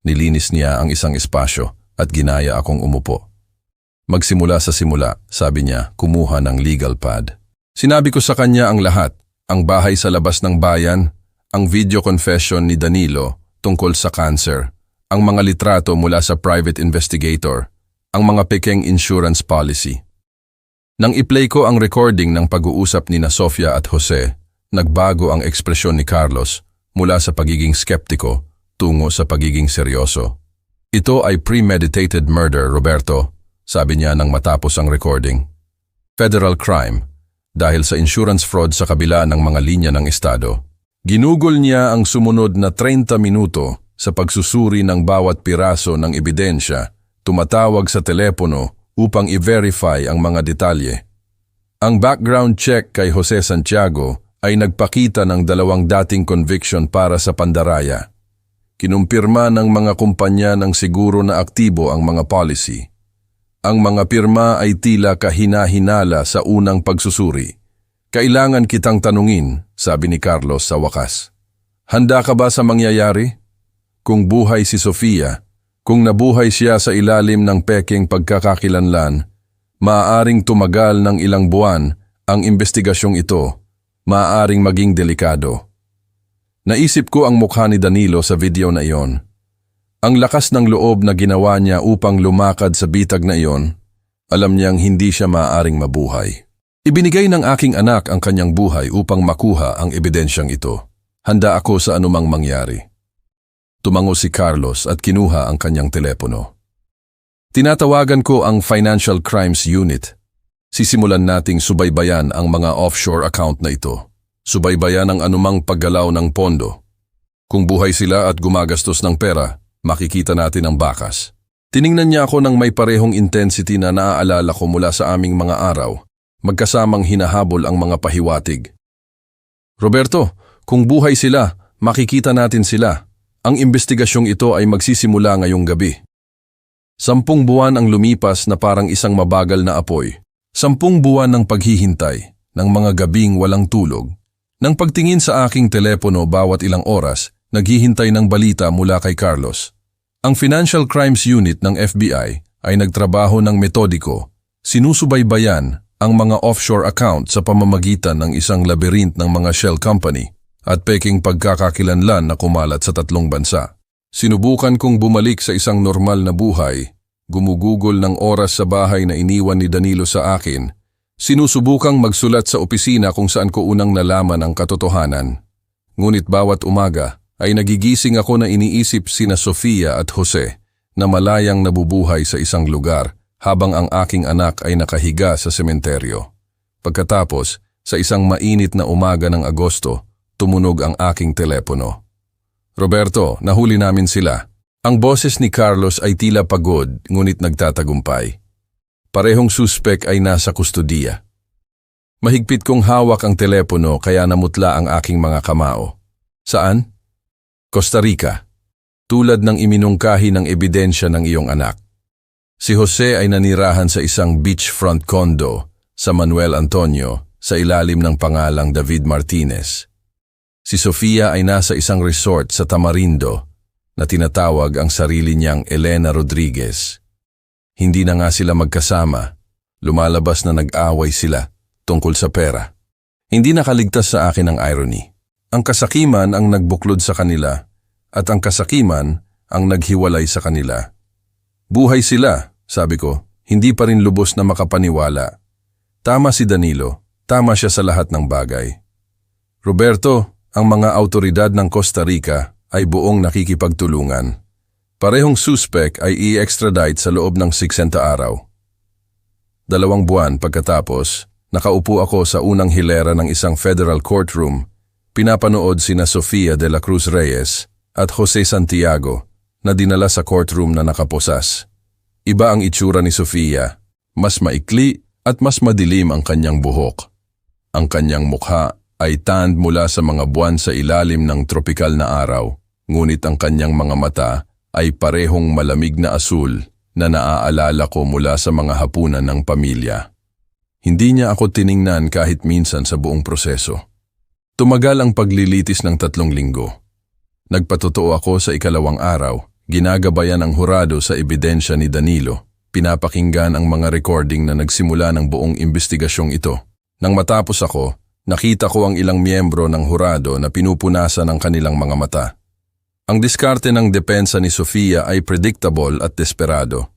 Nilinis niya ang isang espasyo at ginaya akong umupo. Magsimula sa simula, sabi niya, kumuha ng legal pad. Sinabi ko sa kanya ang lahat, ang bahay sa labas ng bayan, ang video confession ni Danilo tungkol sa cancer, ang mga litrato mula sa private investigator, ang mga pekeng insurance policy. Nang i-play ko ang recording ng pag-uusap ni Sofia at Jose, nagbago ang ekspresyon ni Carlos mula sa pagiging skeptiko tungo sa pagiging seryoso. Ito ay premeditated murder, Roberto, sabi niya nang matapos ang recording. Federal crime, dahil sa insurance fraud sa kabila ng mga linya ng estado. Ginugol niya ang sumunod na 30 minuto sa pagsusuri ng bawat piraso ng ebidensya, tumatawag sa telepono upang i-verify ang mga detalye. Ang background check kay Jose Santiago ay nagpakita ng 2 dating conviction para sa pandaraya. Kinumpirma ng mga kumpanya ng siguro na aktibo ang mga policy. Ang mga pirma ay tila kahina-hinala sa unang pagsusuri. Kailangan kitang tanungin, sabi ni Carlos sa wakas. Handa ka ba sa mangyayari? Kung buhay si Sofia, kung nabuhay siya sa ilalim ng pekeng pagkakakilanlan, maaaring tumagal ng ilang buwan ang investigasyong ito, maaaring maging delikado. Naisip ko ang mukha ni Danilo sa video na iyon. Ang lakas ng loob na ginawa niya upang lumakad sa bitag na iyon, alam niyang hindi siya maaaring mabuhay. Ibinigay ng aking anak ang kanyang buhay upang makuha ang ebidensyang ito. Handa ako sa anumang mangyari. Tumango si Carlos at kinuha ang kanyang telepono. Tinatawagan ko ang Financial Crimes Unit. Sisimulan nating subaybayan ang mga offshore account na ito. Subaybayan ang anumang paggalaw ng pondo. Kung buhay sila at gumagastos ng pera, makikita natin ang bakas. Tiningnan niya ako ng may parehong intensity na naaalala ko mula sa aming mga araw, magkasamang hinahabol ang mga pahiwatig. Roberto, kung buhay sila, makikita natin sila. Ang investigasyong ito ay magsisimula ngayong gabi. 10 buwan ang lumipas na parang isang mabagal na apoy. 10 buwan ng paghihintay, ng mga gabing walang tulog. Nang pagtingin sa aking telepono bawat ilang oras, naghihintay ng balita mula kay Carlos. Ang Financial Crimes Unit ng FBI ay nagtrabaho ng metodiko, sinusubaybayan ang mga offshore account sa pamamagitan ng isang labyrinth ng mga shell company at peking pagkakakilanlan na kumalat sa 3 bansa. Sinubukan kong bumalik sa isang normal na buhay, gumugugol ng oras sa bahay na iniwan ni Danilo sa akin, Sinusubukang magsulat sa opisina kung saan ko unang nalaman ang katotohanan. Ngunit bawat umaga ay nagigising ako na iniisip sina Sofia at Jose na malayang nabubuhay sa isang lugar habang ang aking anak ay nakahiga sa sementeryo. Pagkatapos, sa isang mainit na umaga ng Agosto, tumunog ang aking telepono. Roberto, nahuli namin sila. Ang boses ni Carlos ay tila pagod ngunit nagtatagumpay. Parehong suspek ay nasa kustodiya. Mahigpit kong hawak ang telepono kaya namutla ang aking mga kamao. Saan? Costa Rica. Tulad ng iminungkahi ng ebidensya ng iyong anak. Si Jose ay nanirahan sa isang beachfront condo sa Manuel Antonio sa ilalim ng pangalang David Martinez. Si Sofia ay nasa isang resort sa Tamarindo na tinatawag ang sarili niyang Elena Rodriguez. Hindi na nga sila magkasama, lumalabas na nag-away sila tungkol sa pera. Hindi nakaligtas sa akin ang irony. Ang kasakiman ang nagbuklod sa kanila at ang kasakiman ang naghiwalay sa kanila. Buhay sila, sabi ko, hindi pa rin lubos na makapaniwala. Tama si Danilo, tama siya sa lahat ng bagay. Roberto, ang mga autoridad ng Costa Rica ay buong nakikipagtulungan. Parehong suspek ay i-extradite sa loob ng 60 araw. 2 buwan pagkatapos, nakaupo ako sa unang hilera ng isang federal courtroom, pinapanood sina Sofia de la Cruz Reyes at Jose Santiago na dinala sa courtroom na nakaposas. Iba ang itsura ni Sofia, mas maikli at mas madilim ang kanyang buhok. Ang kanyang mukha ay tanned mula sa mga buwan sa ilalim ng tropikal na araw, ngunit ang kanyang mga mata ay parehong malamig na asul na naaalala ko mula sa mga hapunan ng pamilya. Hindi niya ako tiningnan kahit minsan sa buong proseso. Tumagal ang paglilitis ng 3 linggo. Nagpatotoo ako sa 2nd araw, ginagabayan ang hurado sa ebidensya ni Danilo, pinapakinggan ang mga recording na nagsimula ng buong investigasyong ito. Nang matapos ako, nakita ko ang ilang miyembro ng hurado na pinupunasan ang kanilang mga mata. Ang diskarte ng depensa ni Sofia ay predictable at desperado.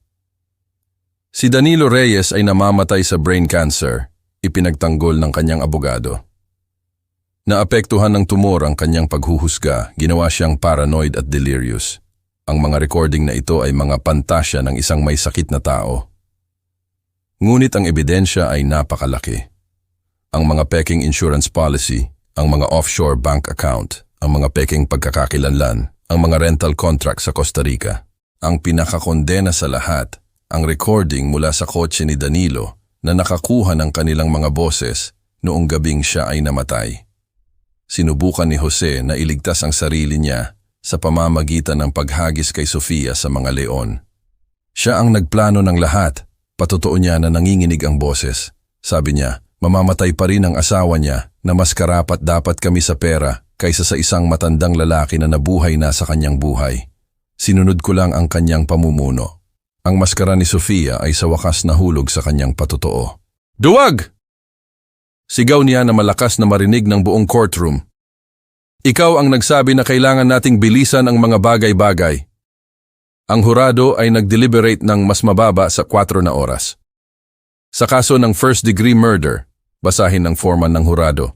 Si Danilo Reyes ay namamatay sa brain cancer, ipinagtanggol ng kanyang abogado. Naapektuhan ng tumor ang kanyang paghuhusga, ginawa siyang paranoid at delirious. Ang mga recording na ito ay mga pantasya ng isang may sakit na tao. Ngunit ang ebidensya ay napakalaki. Ang mga peking insurance policy, ang mga offshore bank account, ang mga peking pagkakakilanlan, ang mga rental contract sa Costa Rica. Ang pinakakondena sa lahat, ang recording mula sa kotse ni Danilo na nakakuha ng kanilang mga boses noong gabing siya ay namatay. Sinubukan ni Jose na iligtas ang sarili niya sa pamamagitan ng paghagis kay Sofia sa mga leon. Siya ang nagplano ng lahat, patotoo niya na nanginginig ang boses. Sabi niya, mamamatay pa rin ang asawa niya na mas karapat dapat kami sa pera kaysa sa isang matandang lalaki na nabuhay na sa kanyang buhay. Sinunod ko lang ang kanyang pamumuno. Ang maskara ni Sofia ay sa wakas nahulog sa kanyang patotoo. Duwag! Sigaw niya na malakas na marinig ng buong courtroom. Ikaw ang nagsabi na kailangan nating bilisan ang mga bagay-bagay. Ang hurado ay nag-deliberate ng mas mababa sa 4 na oras. Sa kaso ng first-degree murder, basahin ng foreman ng hurado.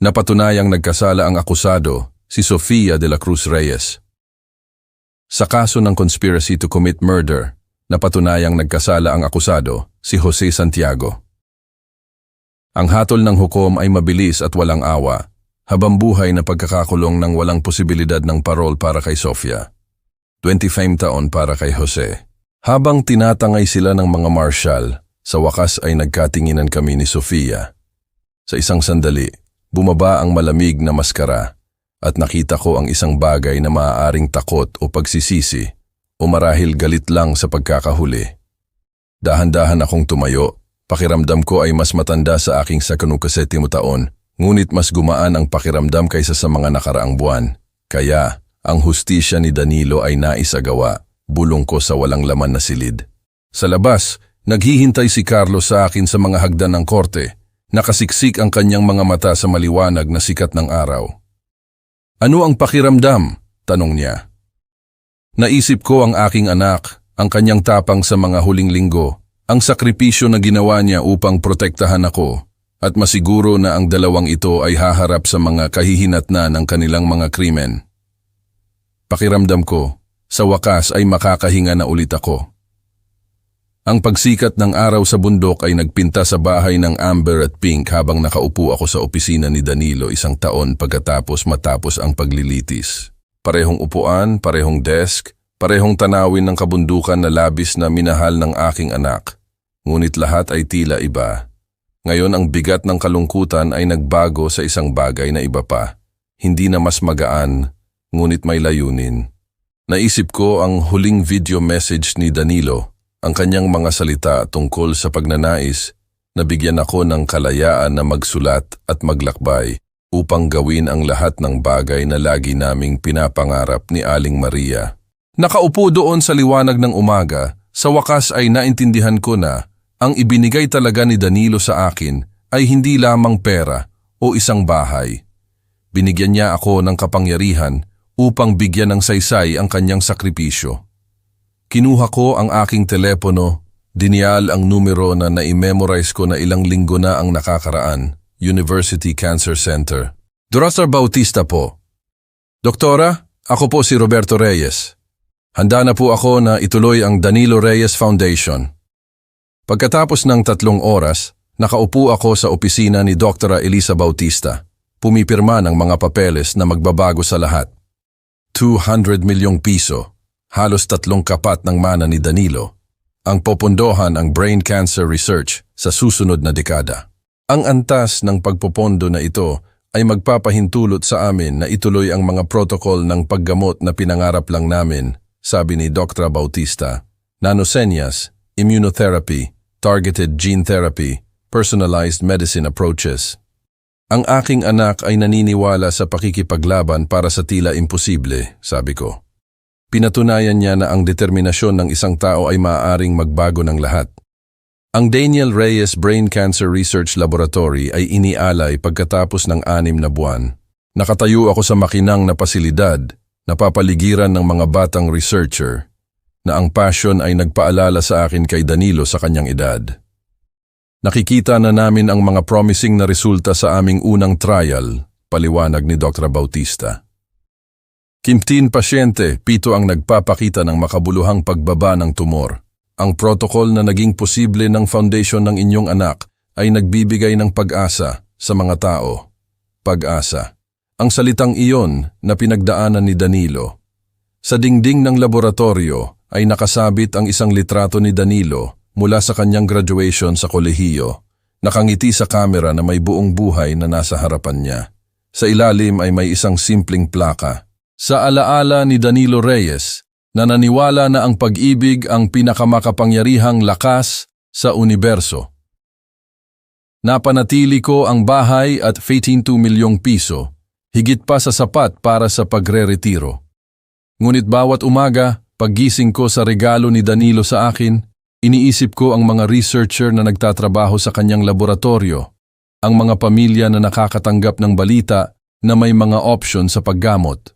Napatunayang nagkasala ang akusado, si Sofia de la Cruz Reyes. Sa kaso ng conspiracy to commit murder, napatunayang nagkasala ang akusado, si Jose Santiago. Ang hatol ng hukom ay mabilis at walang awa, habambuhay na pagkakakulong ng walang posibilidad ng parol para kay Sofia. 25 taon para kay Jose. Habang tinatangay sila ng mga marshal, sa wakas ay nagkatinginan kami ni Sofia. Sa isang sandali, bumaba ang malamig na maskara at nakita ko ang isang bagay na maaaring takot o pagsisisi o marahil galit lang sa pagkakahuli. Dahan-dahan akong tumayo, pakiramdam ko ay mas matanda sa aking 27 taon, ngunit mas gumaan ang pakiramdam kaysa sa mga nakaraang buwan. Kaya, ang hustisya ni Danilo ay naisagawa, bulong ko sa walang laman na silid. Sa labas, naghihintay si Carlos sa akin sa mga hagdan ng korte. Nakasiksik ang kanyang mga mata sa maliwanag na sikat ng araw. Ano ang pakiramdam? Tanong niya. Naisip ko ang aking anak, ang kanyang tapang sa mga huling linggo, Ang sakripisyo na ginawa niya upang protektahan ako at masiguro na ang dalawang ito ay haharap sa mga kahihinatnan ng kanilang mga krimen. Pakiramdam ko, sa wakas ay makakahinga na ulit ako. Ang pagsikat ng araw sa bundok ay nagpinta sa bahay ng amber at pink habang nakaupo ako sa opisina ni Danilo 1 taon matapos ang paglilitis. Parehong upuan, parehong desk, parehong tanawin ng kabundukan na labis na minahal ng aking anak. Ngunit lahat ay tila iba. Ngayon ang bigat ng kalungkutan ay nagbago sa isang bagay na iba pa. Hindi na mas magaan, ngunit may layunin. Naisip ko ang huling video message ni Danilo, ang kanyang mga salita tungkol sa pagnanais na bigyan ako ng kalayaan na magsulat at maglakbay upang gawin ang lahat ng bagay na lagi naming pinapangarap ni Aling Maria. Nakaupo doon sa liwanag ng umaga, sa wakas ay naintindihan ko na ang ibinigay talaga ni Danilo sa akin ay hindi lamang pera o isang bahay. Binigyan niya ako ng kapangyarihan upang bigyan ng saysay ang kanyang sakripisyo. Kinuha ko ang aking telepono, dinial ang numero na na-memorize ko na ilang linggo na ang nakakaraan, University Cancer Center. Dr. Bautista po. Doktora, ako po si Roberto Reyes. Handa na po ako na ituloy ang Danilo Reyes Foundation. Pagkatapos ng 3 oras, nakaupo ako sa opisina ni Dr. Elisa Bautista. Pumipirma ng mga papeles na magbabago sa lahat. 200 milyong piso. Halos 3 kapat ng mana ni Danilo, ang popondohan ang brain cancer research sa susunod na dekada. Ang antas ng pagpopondo na ito ay magpapahintulot sa amin na ituloy ang mga protocol ng paggamot na pinangarap lang namin, sabi ni Dr. Bautista. Nanosenias, immunotherapy, targeted gene therapy, personalized medicine approaches. Ang aking anak ay naniniwala sa pakikipaglaban para sa tila imposible, sabi ko. Pinatunayan niya na ang determinasyon ng isang tao ay maaaring magbago ng lahat. Ang Daniel Reyes Brain Cancer Research Laboratory ay inialay pagkatapos ng 6 na buwan. Nakatayo ako sa makinang na pasilidad, napapaligiran ng mga batang researcher, na ang passion ay nagpaalala sa akin kay Danilo sa kanyang edad. Nakikita na namin ang mga promising na resulta sa aming unang trial, paliwanag ni Dr. Bautista. 15 pasyente, 7 ang nagpapakita ng makabuluhang pagbaba ng tumor. Ang protocol na naging posible ng foundation ng inyong anak ay nagbibigay ng pag-asa sa mga tao. Pag-asa. Ang salitang iyon na pinagdaanan ni Danilo. Sa dingding ng laboratorio ay nakasabit ang isang litrato ni Danilo mula sa kanyang graduation sa kolehiyo. Nakangiti sa kamera na may buong buhay na nasa harapan niya. Sa ilalim ay may isang simpleng plaka. Sa alaala ni Danilo Reyes, na naniwala na ang pag-ibig ang pinakamakapangyarihang lakas sa universo. Napanatili ko ang bahay at 2 milyong piso, higit pa sa sapat para sa pagre-retiro. Ngunit bawat umaga, paggising ko sa regalo ni Danilo sa akin, iniisip ko ang mga researcher na nagtatrabaho sa kanyang laboratorio, ang mga pamilya na nakakatanggap ng balita na may mga opsyon sa paggamot.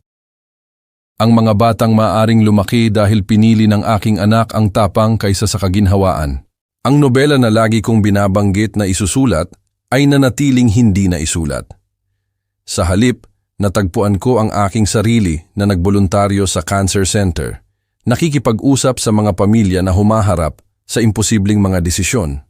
Ang mga batang maaring lumaki dahil pinili ng aking anak ang tapang kaysa sa kaginhawaan. Ang nobela na lagi kong binabanggit na isusulat ay nanatiling hindi na isulat. Sa halip, natagpuan ko ang aking sarili na nagboluntaryo sa Cancer Center, nakikipag-usap sa mga pamilya na humaharap sa imposibleng mga desisyon.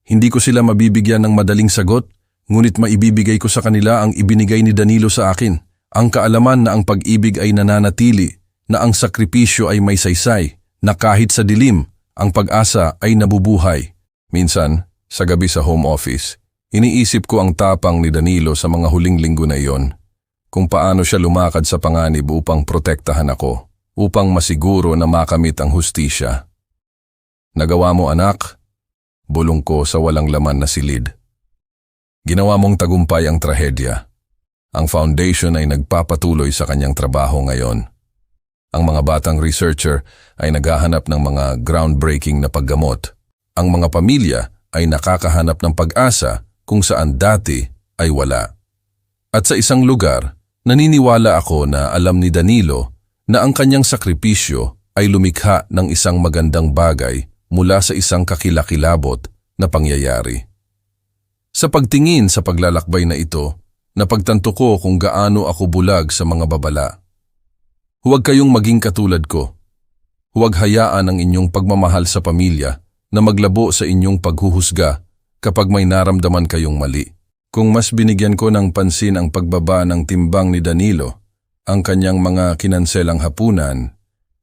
Hindi ko sila mabibigyan ng madaling sagot, ngunit maibibigay ko sa kanila ang ibinigay ni Danilo sa akin. Ang kaalaman na ang pag-ibig ay nananatili, na ang sakripisyo ay may saysay, na kahit sa dilim, ang pag-asa ay nabubuhay. Minsan, sa gabi sa home office, iniisip ko ang tapang ni Danilo sa mga huling linggo na iyon, kung paano siya lumakad sa panganib upang protektahan ako, upang masiguro na makamit ang hustisya. Nagawa mo anak, bulong ko sa walang laman na silid. Ginawa mong tagumpay ang trahedya. Ang foundation ay nagpapatuloy sa kanyang trabaho ngayon. Ang mga batang researcher ay naghahanap ng mga groundbreaking na paggamot. Ang mga pamilya ay nakakahanap ng pag-asa kung saan dati ay wala. At sa isang lugar, naniniwala ako na alam ni Danilo na ang kanyang sakripisyo ay lumikha ng isang magandang bagay mula sa isang kakilakilabot na pangyayari. Sa pagtingin sa paglalakbay na ito, napagtanto ko kung gaano ako bulag sa mga babala. Huwag kayong maging katulad ko. Huwag hayaan ang inyong pagmamahal sa pamilya na maglabo sa inyong paghuhusga kapag may naramdaman kayong mali. Kung mas binigyan ko ng pansin ang pagbaba ng timbang ni Danilo, ang kanyang mga kinanselang hapunan,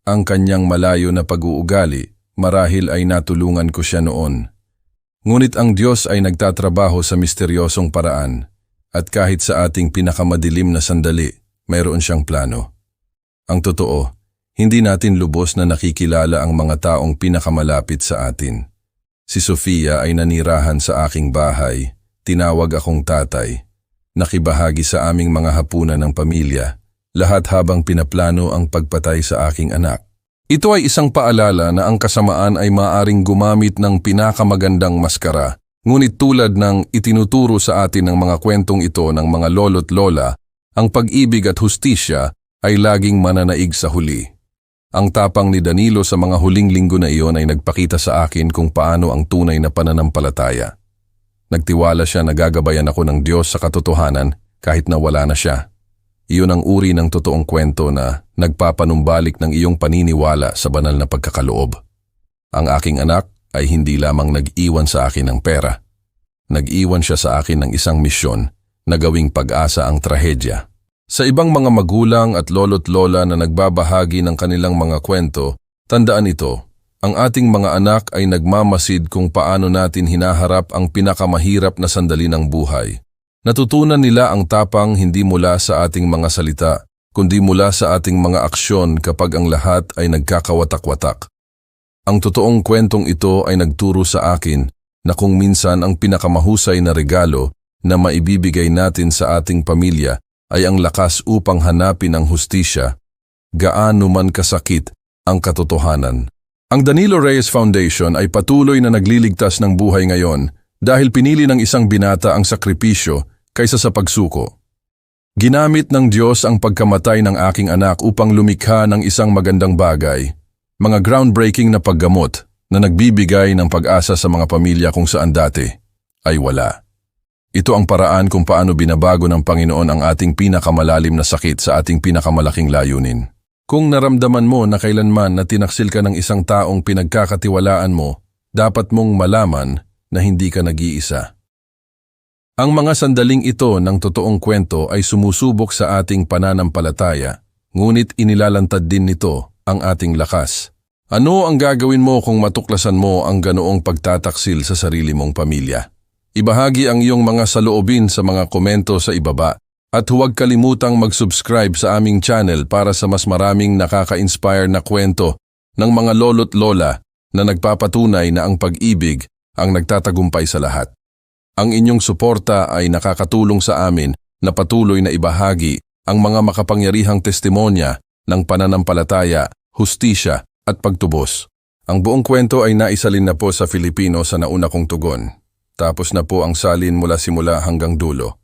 ang kanyang malayo na pag-uugali, marahil ay natulungan ko siya noon. Ngunit ang Diyos ay nagtatrabaho sa misteryosong paraan at kahit sa ating pinakamadilim na sandali, mayroon siyang plano. Ang totoo, hindi natin lubos na nakikilala ang mga taong pinakamalapit sa atin. Si Sofia ay nanirahan sa aking bahay, tinawag akong tatay, nakibahagi sa aming mga hapunan ng pamilya, lahat habang pinaplano ang pagpatay sa aking anak. Ito ay isang paalala na ang kasamaan ay maaring gumamit ng pinakamagandang maskara, ngunit tulad ng itinuturo sa atin ng mga kwentong ito ng mga lolo't lola, ang pag-ibig at hustisya ay laging mananaig sa huli. Ang tapang ni Danilo sa mga huling linggo na iyon ay nagpakita sa akin kung paano ang tunay na pananampalataya. Nagtiwala siya na gagabayan ako ng Diyos sa katotohanan kahit na wala na siya. Iyon ang uri ng totoong kwento na nagpapanumbalik ng iyong paniniwala sa banal na pagkakaloob. Ang aking anak ay hindi lamang nag-iwan sa akin ng pera. Nag-iwan siya sa akin ng isang misyon na gawing pag-asa ang trahedya. Sa ibang mga magulang at lolo't lola na nagbabahagi ng kanilang mga kwento, tandaan ito. Ang ating mga anak ay nagmamasid kung paano natin hinaharap ang pinakamahirap na sandali ng buhay. Natutunan nila ang tapang hindi mula sa ating mga salita, kundi mula sa ating mga aksyon kapag ang lahat ay nagkakawatak-watak. Ang totoong kwentong ito ay nagturo sa akin na kung minsan ang pinakamahusay na regalo na maibibigay natin sa ating pamilya ay ang lakas upang hanapin ang hustisya, gaano man kasakit ang katotohanan. Ang Danilo Reyes Foundation ay patuloy na nagliligtas ng buhay ngayon dahil pinili ng isang binata ang sakripisyo kaysa sa pagsuko. Ginamit ng Diyos ang pagkamatay ng aking anak upang lumikha ng isang magandang bagay, mga groundbreaking na paggamot na nagbibigay ng pag-asa sa mga pamilya kung saan dati ay wala. Ito ang paraan kung paano binabago ng Panginoon ang ating pinakamalalim na sakit sa ating pinakamalaking layunin. Kung naramdaman mo na kailanman na tinaksil ka ng isang taong pinagkakatiwalaan mo, dapat mong malaman na hindi ka nag-iisa. Ang mga sandaling ito ng totoong kwento ay sumusubok sa ating pananampalataya, ngunit inilalantad din nito ang ating lakas. Ano ang gagawin mo kung matuklasan mo ang ganoong pagtataksil sa sarili mong pamilya? Ibahagi ang iyong mga saloobin sa mga komento sa ibaba. At huwag kalimutang mag-subscribe sa aming channel para sa mas maraming nakaka-inspire na kwento ng mga lolo't lola na nagpapatunay na ang pag-ibig ang nagtatagumpay sa lahat. Ang inyong suporta ay nakakatulong sa amin na patuloy na ibahagi ang mga makapangyarihang testimonya ng pananampalataya, hustisya at pagtubos. Ang buong kwento ay naisalin na po sa Filipino sa nauna kong tugon. Tapos na po ang salin mula simula hanggang dulo.